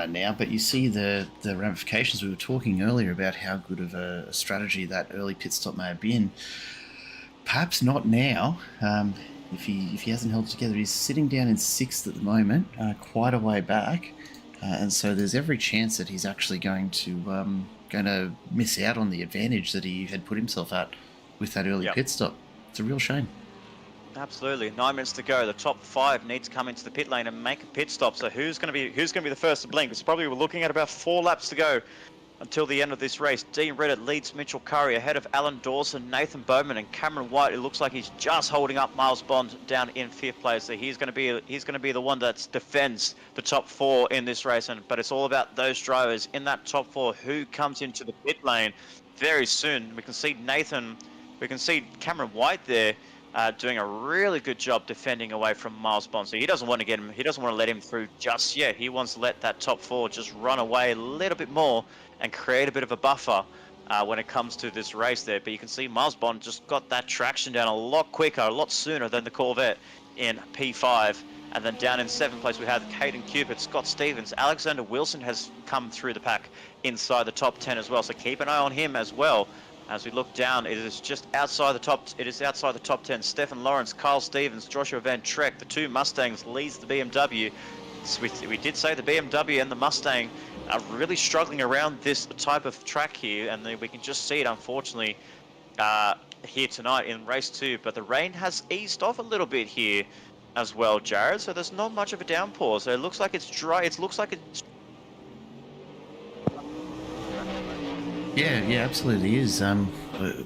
now, but you see the ramifications. We were talking earlier about how good of a strategy that early pit stop may have been. Perhaps not now. If he hasn't held it together, he's sitting down in 6th at the moment, quite a way back. And so there's every chance that he's actually going to miss out on the advantage that he had put himself at with that early pit stop. It's a real shame. Absolutely. 9 minutes to go. The top 5 need to come into the pit lane and make a pit stop. So who's going to be the first to blink? It's probably, we're looking at about 4 laps to go until the end of this race. Dean Reddick leads Mitchell Curry ahead of Alan Dawson, Nathan Bowman, and Cameron White. It looks like he's just holding up Miles Bond down in 5th place. So he's going to be the one that defends the top 4 in this race. But it's all about those drivers in that top 4 who comes into the pit lane very soon. We can see Cameron White there doing a really good job defending away from Miles Bond. So he doesn't want to let him through just yet. He wants to let that top 4 just run away a little bit more and create a bit of a buffer when it comes to this race there. But you can see Miles Bond just got that traction down a lot quicker, a lot sooner than the Corvette in P5. And then down in 7th place, we have Caden Cupid, Scott Stevens, Alexander Wilson has come through the pack inside the top 10 as well. So keep an eye on him as well. As we look down, it is just outside the top. It is outside the top 10. Stephen Lawrence, Kyle Stevens, Joshua Van Trek, the 2 Mustangs leads the BMW. So we did say the BMW and the Mustang are really struggling around this type of track here, and we can just see it, unfortunately, here tonight in race 2. But the rain has eased off a little bit here as well, Jared. So there's not much of a downpour. So it looks like it's dry. It looks like it's. Yeah, absolutely is.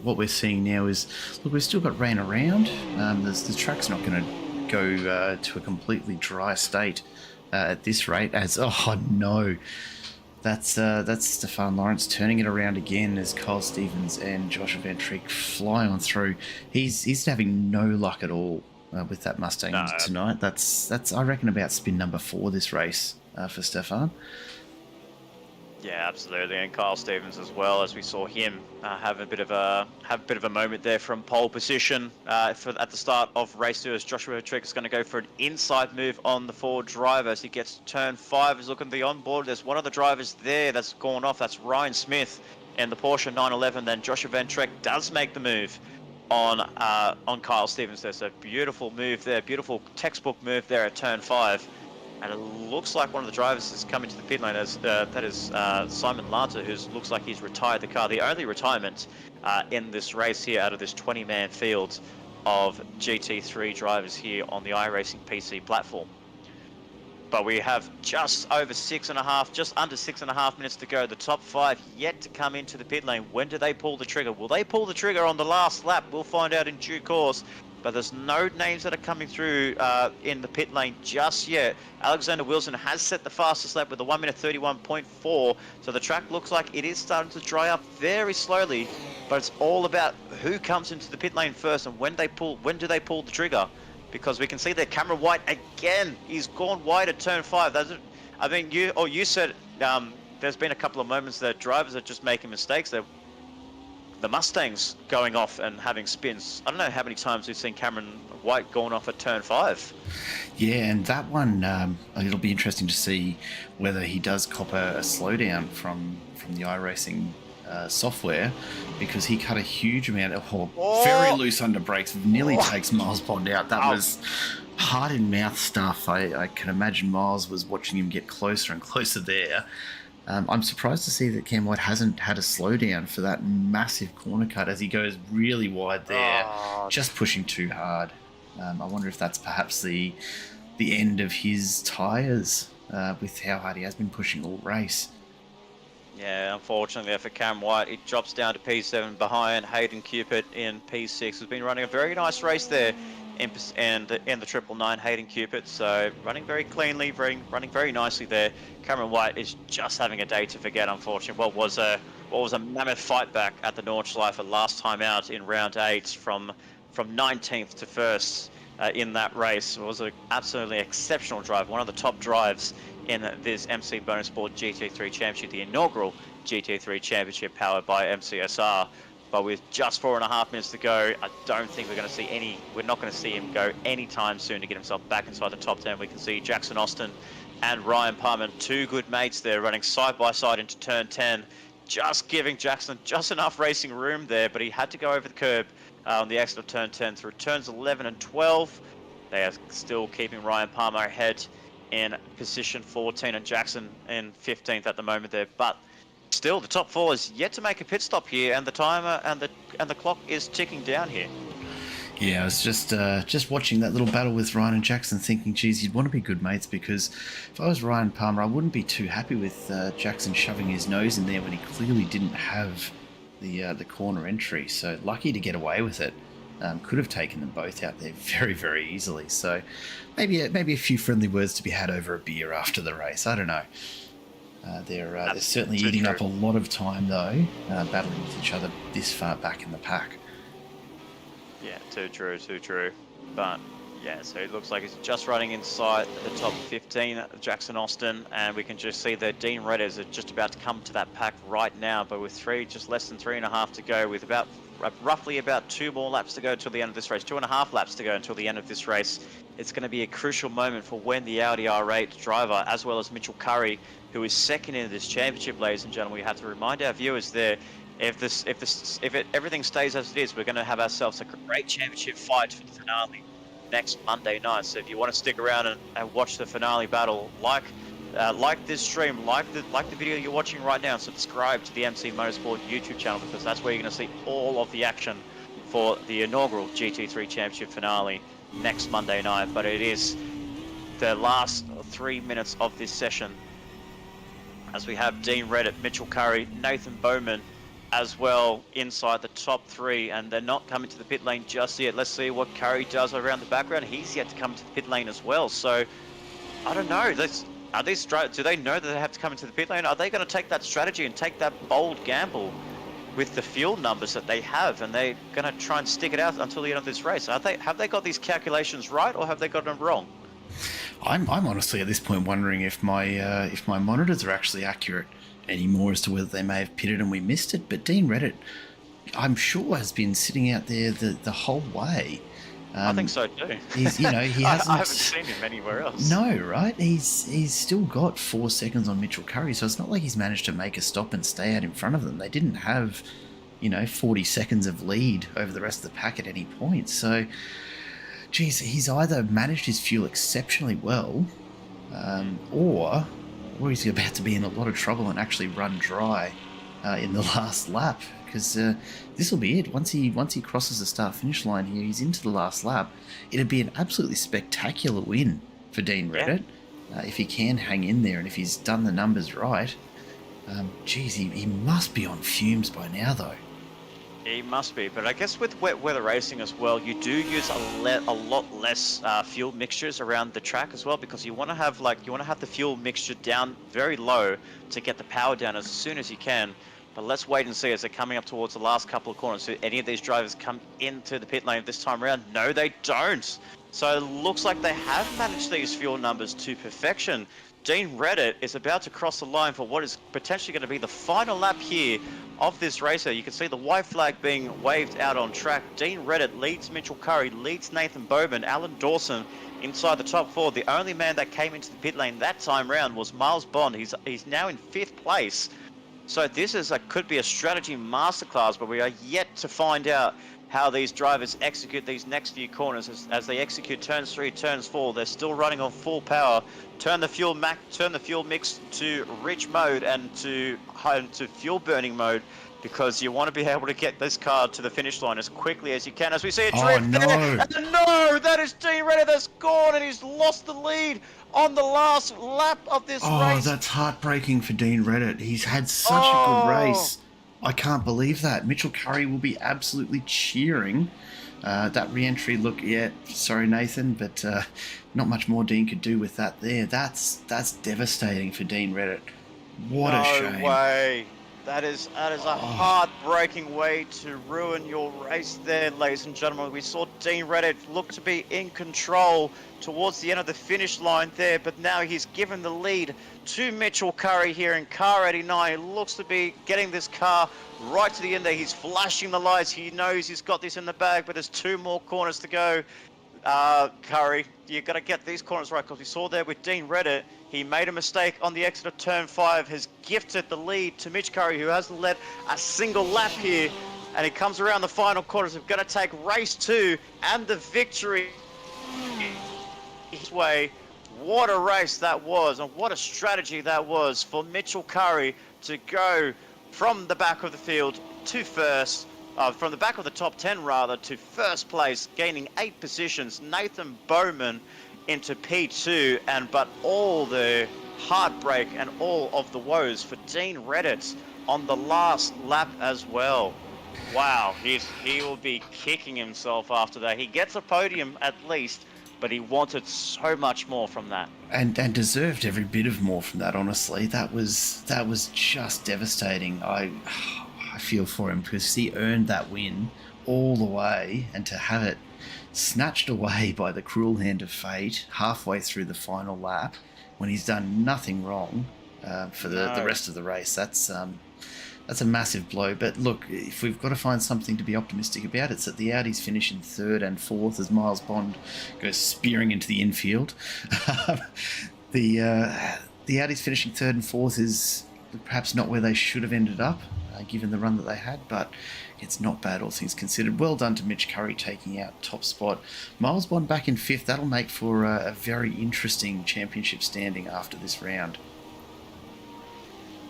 What we're seeing now is, look, we've still got rain around. The track's not going to go to a completely dry state at this rate. Oh no, that's Stefan Lawrence turning it around again as Kyle Stevens and Joshua Van Trick fly on through. He's having no luck at all with that Mustang tonight. That's I reckon about spin number 4 this race for Stefan. Yeah, absolutely, and Kyle Stevens as well, as we saw him have a bit of a moment there from pole position at the start of race 2, as Joshua Trick is going to go for an inside move on the forward driver as he gets to turn 5. He's looking at the onboard. There's one of the drivers there that's gone off. That's Ryan Smith in the Porsche 911. Then Joshua Van Trek does make the move on Kyle Stevens. There's a beautiful move there, beautiful textbook move there at turn 5. And it looks like one of the drivers is coming to the pit lane, as that is Simon Lanta, who looks like he's retired the car. The only retirement in this race here out of this 20-man field of GT3 drivers here on the iRacing PC platform. But we have just under 6.5 minutes to go. The top 5 yet to come into the pit lane. When do they pull the trigger? Will they pull the trigger on the last lap? We'll find out in due course. But there's no names that are coming through in the pit lane just yet. Alexander Wilson has set the fastest lap with a 1 minute 31.4. So the track looks like it is starting to dry up very slowly. But it's all about who comes into the pit lane first and when do they pull the trigger? Because we can see that Cameron White again, he's gone wide at turn 5. I mean, you said there's been a couple of moments that drivers are just making mistakes. The Mustang's going off and having spins. I don't know how many times we've seen Cameron White going off at turn 5. Yeah, and that one, it'll be interesting to see whether he does cop a slowdown from the iRacing software, because he cut a huge amount of very loose under brakes, nearly takes Miles Bond out. That was heart in mouth stuff. I can imagine Miles was watching him get closer and closer there. I'm surprised to see that Cam White hasn't had a slowdown for that massive corner cut as he goes really wide there, just pushing too hard. I wonder if that's perhaps the end of his tyres with how hard he has been pushing all race. Yeah, unfortunately for Cam White, it drops down to P7 behind Hayden Cupid in P6, who's been running a very nice race there in the 999 Hayden Cupid, so running very cleanly, running very nicely there. Cameron White is just having a day to forget, unfortunately. What was a mammoth fight back at the Nordschleife last time out in round 8 from 19th to 1st in that race. It was an absolutely exceptional drive, one of the top drives in this MC Motorsport GT3 Championship, the inaugural GT3 Championship powered by MCSR. But with just 4.5 minutes to go, I don't think we're not going to see him go anytime soon to get himself back inside the top 10. We can see Jackson Austin and Ryan Palmer, two good mates there, running side by side into turn 10, just giving Jackson just enough racing room there, but he had to go over the curb on the exit of turn 10 through turns 11 and 12. They are still keeping Ryan Palmer ahead in position 14 and Jackson in 15th at the moment there, but still the top 4 is yet to make a pit stop here, and the timer and the clock is ticking down here. Yeah, I was just watching that little battle with Ryan and Jackson, thinking, geez, you'd want to be good mates, because if I was Ryan Palmer, I wouldn't be too happy with Jackson shoving his nose in there when he clearly didn't have the corner entry. So lucky to get away with it. Could have taken them both out there very, very easily. So maybe a few friendly words to be had over a beer after the race. I don't know. They're certainly eating up a lot of time, though, battling with each other this far back in the pack. Yeah, too true. But yeah, so it looks like he's just running inside the top 15, Jackson Austin, and we can just see that Dean Redders are just about to come to that pack right now. But with just less than 3.5 to go, with roughly about 2 more laps to go until the end of this race, 2.5 laps to go until the end of this race, it's going to be a crucial moment for when the Audi R8 driver, as well as Mitchell Curry, who is second in this championship, ladies and gentlemen. We have to remind our viewers there, if everything stays as it is, we're going to have ourselves a great championship fight for the finale next Monday night. So if you want to stick around and watch the finale battle, like this stream, like the video you're watching right now, subscribe to the MC Motorsport YouTube channel, because that's where you're going to see all of the action for the inaugural GT3 Championship finale next Monday night. But it is the last 3 minutes of this session, as we have Dean Reddit, Mitchell Curry, Nathan Bowman as well inside the top 3, and they're not coming to the pit lane just yet. Let's see what Curry does around the background. He's yet to come to the pit lane as well. So I don't know. Do they know that they have to come into the pit lane? Are they going to take that strategy and take that bold gamble with the field numbers that they have, and they're going to try and stick it out until the end of this race? Have they got these calculations right, or have they got them wrong? I'm honestly at this point wondering if my monitors are actually accurate. anymore as to whether they may have pitted and we missed it, but Dean Reddit, I'm sure, has been sitting out there the whole way. I think so too. He's, he hasn't. I haven't seen him anywhere else. No, right? He's still got 4 seconds on Mitchell Curry, so it's not like he's managed to make a stop and stay out in front of them. They didn't have, 40 seconds of lead over the rest of the pack at any point. So, geez, he's either managed his fuel exceptionally well, or he's about to be in a lot of trouble and actually run dry in the last lap. Because this will be it. Once he crosses the start-finish line here, he's into the last lap. It'd be an absolutely spectacular win for Dean Reddit if he can hang in there and if he's done the numbers right. Geez, he must be on fumes by now, though. He must be, but I guess with wet weather racing as well, you do use a lot less fuel mixtures around the track as well, because you want to have the fuel mixture down very low to get the power down as soon as you can. But let's wait and see as they're coming up towards the last couple of corners. Do any of these drivers come into the pit lane this time around? No, they don't. So it looks like they have managed these fuel numbers to perfection. Dean Reddit is about to cross the line for what is potentially going to be the final lap here of this racer. You can see the white flag being waved out on track. Dean Reddit leads Mitchell Curry, leads Nathan Bowman, Alan Dawson inside the top 4. The only man that came into the pit lane that time round was Miles Bond. He's now in 5th place. So this could be a strategy masterclass, but we are yet to find out how these drivers execute these next few corners. As they execute turns 3, turns 4, they're still running on full power. Turn the fuel mix to rich mode and to fuel burning mode, because you want to be able to get this car to the finish line as quickly as you can. As we see a drift there, and no, that is Dean Reddit that's gone, and he's lost the lead on the last lap of this race. Oh, that's heartbreaking for Dean Reddit. He's had such a good race. I can't believe that. Mitchell Curry will be absolutely cheering. That re-entry look, sorry Nathan, but not much more Dean could do with that there. That's devastating for Dean Reddit. What a shame. No way. That is a heartbreaking way to ruin your race there, ladies and gentlemen. We saw Dean Reddit look to be in control towards the end of the finish line there, but now he's given the lead to Mitchell Curry here in car 89. He looks to be getting this car right to the end there. He's flashing the lights. He knows he's got this in the bag, but there's 2 more corners to go. Curry, you've got to get these corners right, because we saw there with Dean Reddit, he made a mistake on the exit of turn 5, has gifted the lead to Mitch Curry, who hasn't led a single lap here, and he comes around the final corners. We've got to take race 2 and the victory his way. What a race that was, and what a strategy that was for Mitchell Curry to go from the back of the field to first. From the back of the top 10 rather, to first place, gaining 8 positions. Nathan Bowman into P2, but all the heartbreak and all of the woes for Dean Reddit on the last lap as well. Wow, he will be kicking himself after that. He gets a podium at least, but he wanted so much more from that. And deserved every bit of more from that, honestly. That was just devastating. I feel for him, because he earned that win all the way, and to have it snatched away by the cruel hand of fate halfway through the final lap when he's done nothing wrong for the rest of the race, that's a massive blow. But look, if we've got to find something to be optimistic about, it's that the Audis finish in 3rd and 4th as Miles Bond goes spearing into the infield. The Audis finishing 3rd and 4th is perhaps not where they should have ended up, given the run that they had, but it's not bad, all things considered. Well done to Mitch Curry taking out top spot. Miles Bond back in 5th. That'll make for a very interesting championship standing after this round.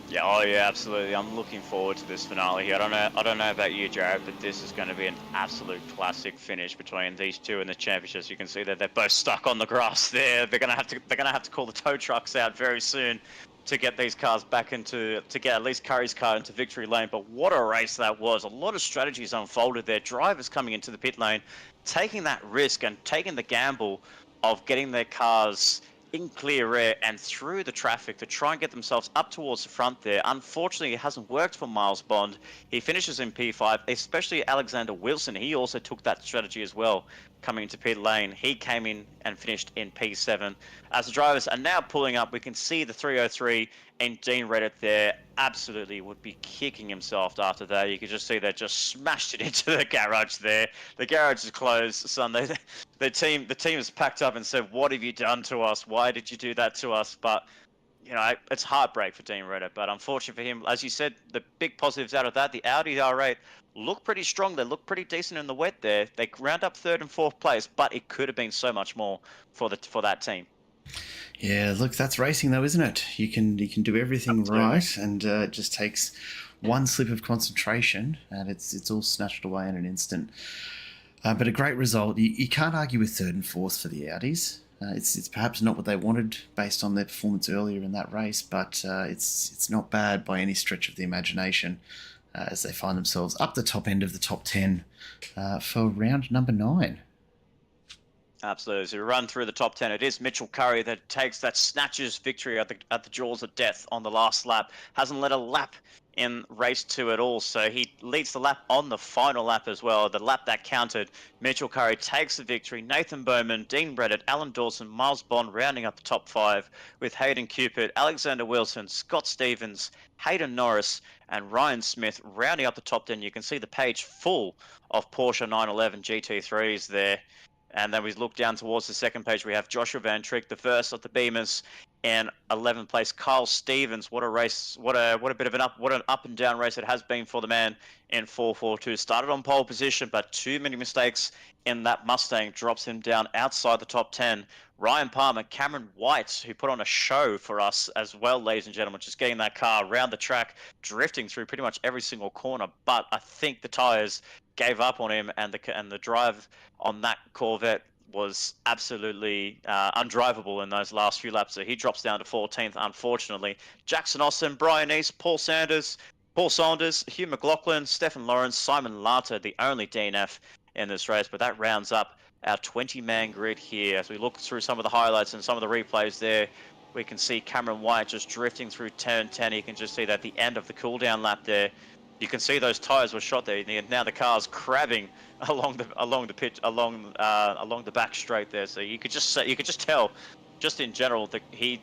Yeah, absolutely. I'm looking forward to this finale here. I don't know about you, Jared, but this is going to be an absolute classic finish between these two in the championships. You can see that they're both stuck on the grass there. They're going to have to call the tow trucks out very soon to get these cars back to get at least Curry's car into victory lane. But what a race that was. A lot of strategies unfolded there. Drivers coming into the pit lane, taking that risk and taking the gamble of getting their cars in clear air and through the traffic to try and get themselves up towards the front there. Unfortunately, it hasn't worked for Miles Bond. He finishes in P5, especially Alexander Wilson. He also took that strategy as well. coming into pit lane. He came in and finished in P7. As the drivers are now pulling up, we can see the 303 and Dean Reddit there absolutely would be kicking himself after that. You could just see they just smashed it into the garage there. The garage is closed, son. The team is packed up and said, "What have you done to us? Why did you do that to us?" But it's heartbreak for Dean Reddit. But unfortunately for him, as you said, the big positives out of that, the Audi R8 look pretty strong. They look pretty decent in the wet there. They round up third and fourth place, but it could have been so much more for that team. Yeah, look, that's racing though, isn't it? You can do everything Absolutely. right, and it just takes one slip of concentration, and it's all snatched away in an instant. But a great result. You can't argue with third and fourth for the Audis. It's perhaps not what they wanted based on their performance earlier in that race, but it's not bad by any stretch of the imagination as they find themselves up the top end of the top 10 for round number 9. Absolutely. So we run through the top 10. It is Mitchell Curry that snatches victory at the jaws of death on the last lap. Hasn't let a lap in race 2 at all. So he leads the lap on the final lap as well. The lap that counted. Mitchell Curry takes the victory. Nathan Bowman, Dean Reddit, Alan Dawson, Miles Bond rounding up the top 5 with Hayden Cupid, Alexander Wilson, Scott Stevens, Hayden Norris, and Ryan Smith rounding up the top 10. You can see the page full of Porsche 911 GT3s there. And then we look down towards the second page. We have Joshua Van Trick, the first of the Beamers, and 11th place Kyle Stevens. What a race! What an up and down race it has been for the man in 442. Started on pole position, but too many mistakes in that Mustang drops him down outside the top 10. Ryan Palmer, Cameron White, who put on a show for us as well, ladies and gentlemen, just getting that car around the track, drifting through pretty much every single corner. But I think the tires gave up on him, and the drive on that Corvette was absolutely undrivable in those last few laps. So he drops down to 14th, unfortunately. Jackson Austin, Brian East, Paul Saunders, Hugh McLaughlin, Stefan Lawrence, Simon Larter, the only DNF in this race. But that rounds up our 20-man grid here. As we look through some of the highlights and some of the replays there, we can see Cameron White just drifting through turn 10. You can just see that at the end of the cool-down lap there, you can see those tires were shot there. Now the car's crabbing along the back straight there. So you could just tell, just in general, that it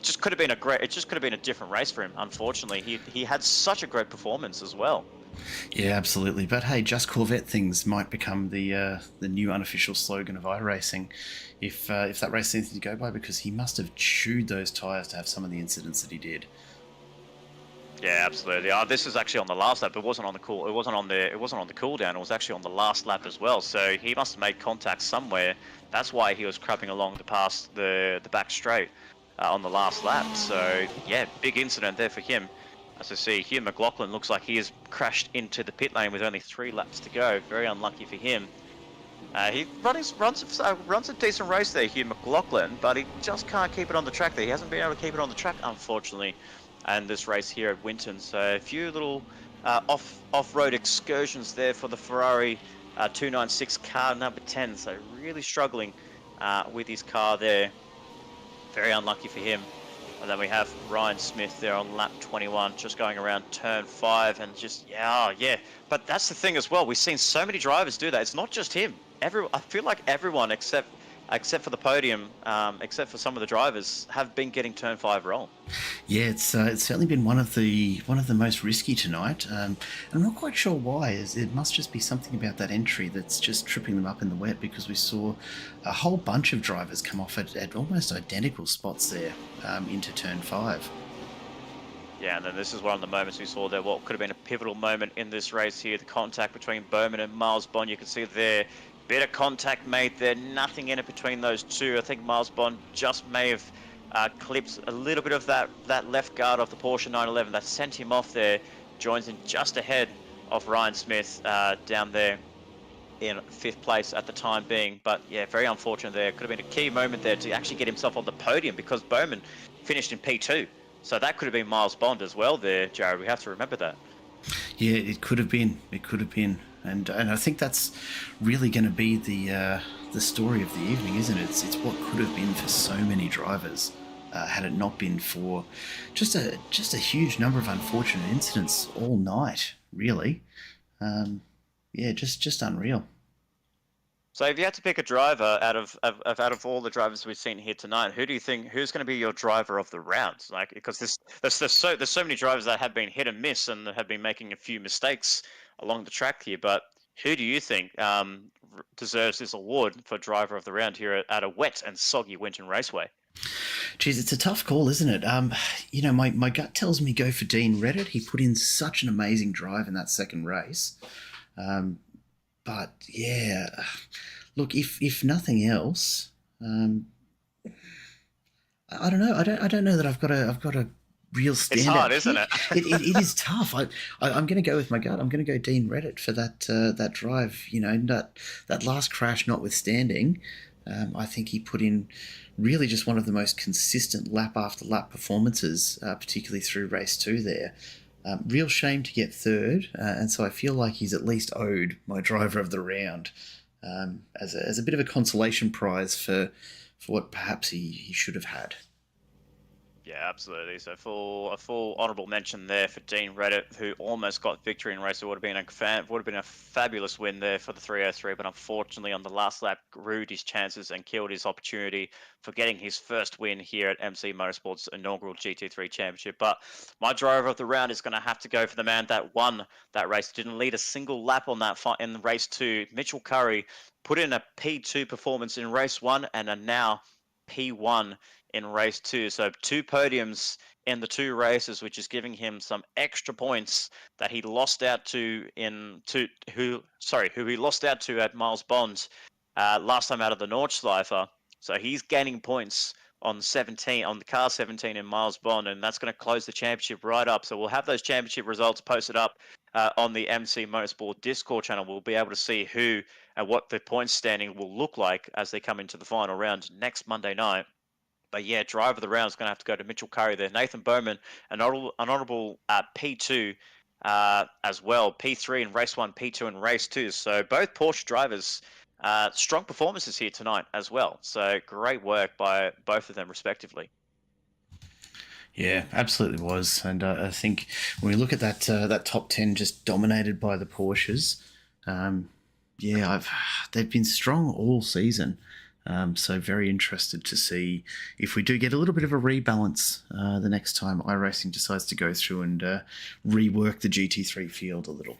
just could have been a different race for him. Unfortunately, he had such a great performance as well. Yeah, absolutely. But hey, just Corvette things might become the new unofficial slogan of iRacing, if that race is anything to go by, because he must have chewed those tires to have some of the incidents that he did. Yeah, absolutely. This is actually on the last lap. It wasn't on the cool down. It was actually on the last lap as well. So he must have made contact somewhere. That's why he was crapping along past the back straight on the last lap. So yeah, big incident there for him. As I see, Hugh McLaughlin looks like he has crashed into the pit lane with only 3 laps to go. Very unlucky for him. He runs a decent race there, Hugh McLaughlin, but he just can't keep it on the track there. He hasn't been able to keep it on the track, unfortunately, and this race here at Winton. So a few little off-road excursions there for the Ferrari 296 car number 10. So really struggling with his car there. Very unlucky for him. And then we have Ryan Smith there on lap 21, just going around turn 5, and just yeah. But that's the thing as well. We've seen so many drivers do that. It's not just him. I feel like everyone except for the podium, except for some of the drivers, have been getting turn 5 wrong. Yeah, it's certainly been one of the most risky tonight. I'm not quite sure why. It must just be something about that entry that's just tripping them up in the wet, because we saw a whole bunch of drivers come off at almost identical spots there into turn 5. Yeah, and then this is one of the moments we saw there, what could have been a pivotal moment in this race here, the contact between Bowman and Miles Bond. You can see there, bit of contact made there, nothing in it between those two. I think Miles Bond just may have clipped a little bit of that left guard of the Porsche 911 that sent him off there. Joins in just ahead of Ryan Smith down there in 5th place at the time being. But yeah, very unfortunate there. Could have been a key moment there to actually get himself on the podium, because Bowman finished in P2. So that could have been Miles Bond as well there, Jared. We have to remember that. Yeah, it could have been. And I think that's really going to be the story of the evening, isn't it? It's what could have been for so many drivers had it not been for just a huge number of unfortunate incidents all night, really. Yeah, just unreal. So if you had to pick a driver out of all the drivers we've seen here tonight, who do you think who's going to be your driver of the round? Like, because there's so many drivers that have been hit and miss and have been making a few mistakes along the track here. But who do you think deserves this award for driver of the round here at a wet and soggy Winton Raceway? Geez, it's a tough call, isn't it? My gut tells me go for Dean Reddit. He put in such an amazing drive in that second race. But yeah, look, if nothing else, I don't know. I don't know that I've got a real standout. It's hard, isn't it? It is tough. I'm going to go with my gut. I'm going to go Dean Reddit for that drive. That last crash notwithstanding, I think he put in really just one of the most consistent lap after lap performances, particularly through race 2 there. Real shame to get third, and so I feel like he's at least owed my driver of the round as a bit of a consolation prize for what perhaps he should have had. Yeah, absolutely. So a full honourable mention there for Dean Reddit, who almost got victory in race. It would have been a fabulous win there for the 303, but unfortunately on the last lap ruined his chances and killed his opportunity for getting his first win here at MC Motorsport's inaugural GT3 Championship. But my driver of the round is going to have to go for the man that won that race. Didn't lead a single lap on that in race 2. Mitchell Curry put in a P2 performance in race 1 and are now P1 in race 2. So 2 podiums in the 2 races, which is giving him some extra points that he lost out to who he lost out to at Miles Bond last time out of the Nordschleifer. So he's gaining points on the car 17 in Miles Bond, and that's going to close the championship right up. So we'll have those championship results posted up on the MC Motorsport Discord channel. We'll be able to see who and what the points standing will look like as they come into the final round next Monday night. But yeah, driver of the round is going to have to go to Mitchell Curry there. Nathan Bowman, an honourable P2 as well. P3 in race 1, P2 in race 2. So both Porsche drivers, strong performances here tonight as well. So great work by both of them respectively. Yeah, absolutely was. And I think when we look at that top 10 just dominated by the Porsches, they've been strong all season. So very interested to see if we do get a little bit of a rebalance the next time iRacing decides to go through and rework the GT3 field a little.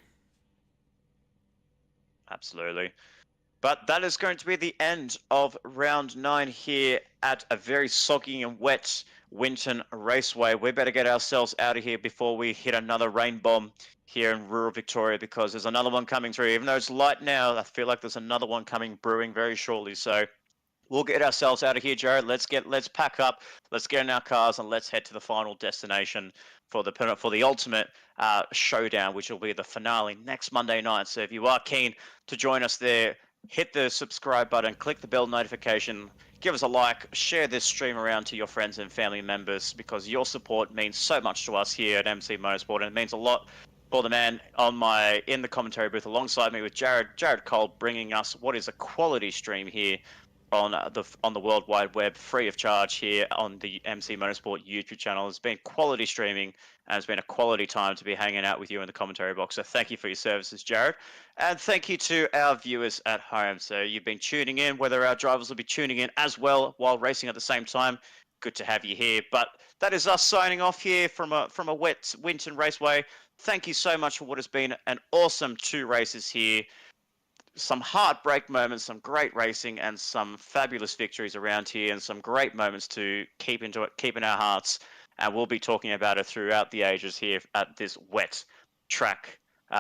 Absolutely. But that is going to be the end of round 9 here at a very soggy and wet Winton Raceway. We better get ourselves out of here before we hit another rain bomb here in rural Victoria, because there's another one coming through. Even though it's light now, I feel like there's another one brewing very shortly. So we'll get ourselves out of here, Jared. Let's pack up, let's get in our cars, and let's head to the final destination for the ultimate showdown, which will be the finale next Monday night. So if you are keen to join us there, hit the subscribe button, click the bell notification, give us a like, share this stream around to your friends and family members, because your support means so much to us here at MC Motorsport, and it means a lot for the man in the commentary booth alongside me with Jared Cole, bringing us what is a quality stream here on the World Wide Web, free of charge here on the MC Motorsport YouTube channel. It's been quality streaming, and it's been a quality time to be hanging out with you in the commentary box. So thank you for your services, Jared. And thank you to our viewers at home. So you've been tuning in, whether our drivers will be tuning in as well while racing at the same time. Good to have you here. But that is us signing off here from a wet Winton Raceway. Thank you so much for what has been an awesome 2 races here. Some heartbreak moments, some great racing, and some fabulous victories around here, and some great moments to keep in our hearts. And we'll be talking about it throughout the ages here at this wet track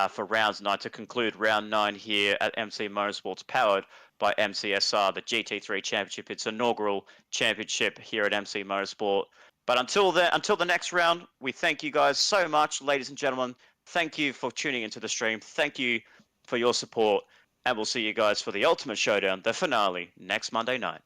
for round 9 to conclude round 9 here at MC Motorsports, powered by MCSR, the GT3 Championship. Its inaugural championship here at MC Motorsport. But until the next round, we thank you guys so much, ladies and gentlemen. Thank you for tuning into the stream. Thank you for your support. And we'll see you guys for the ultimate showdown, the finale, next Monday night.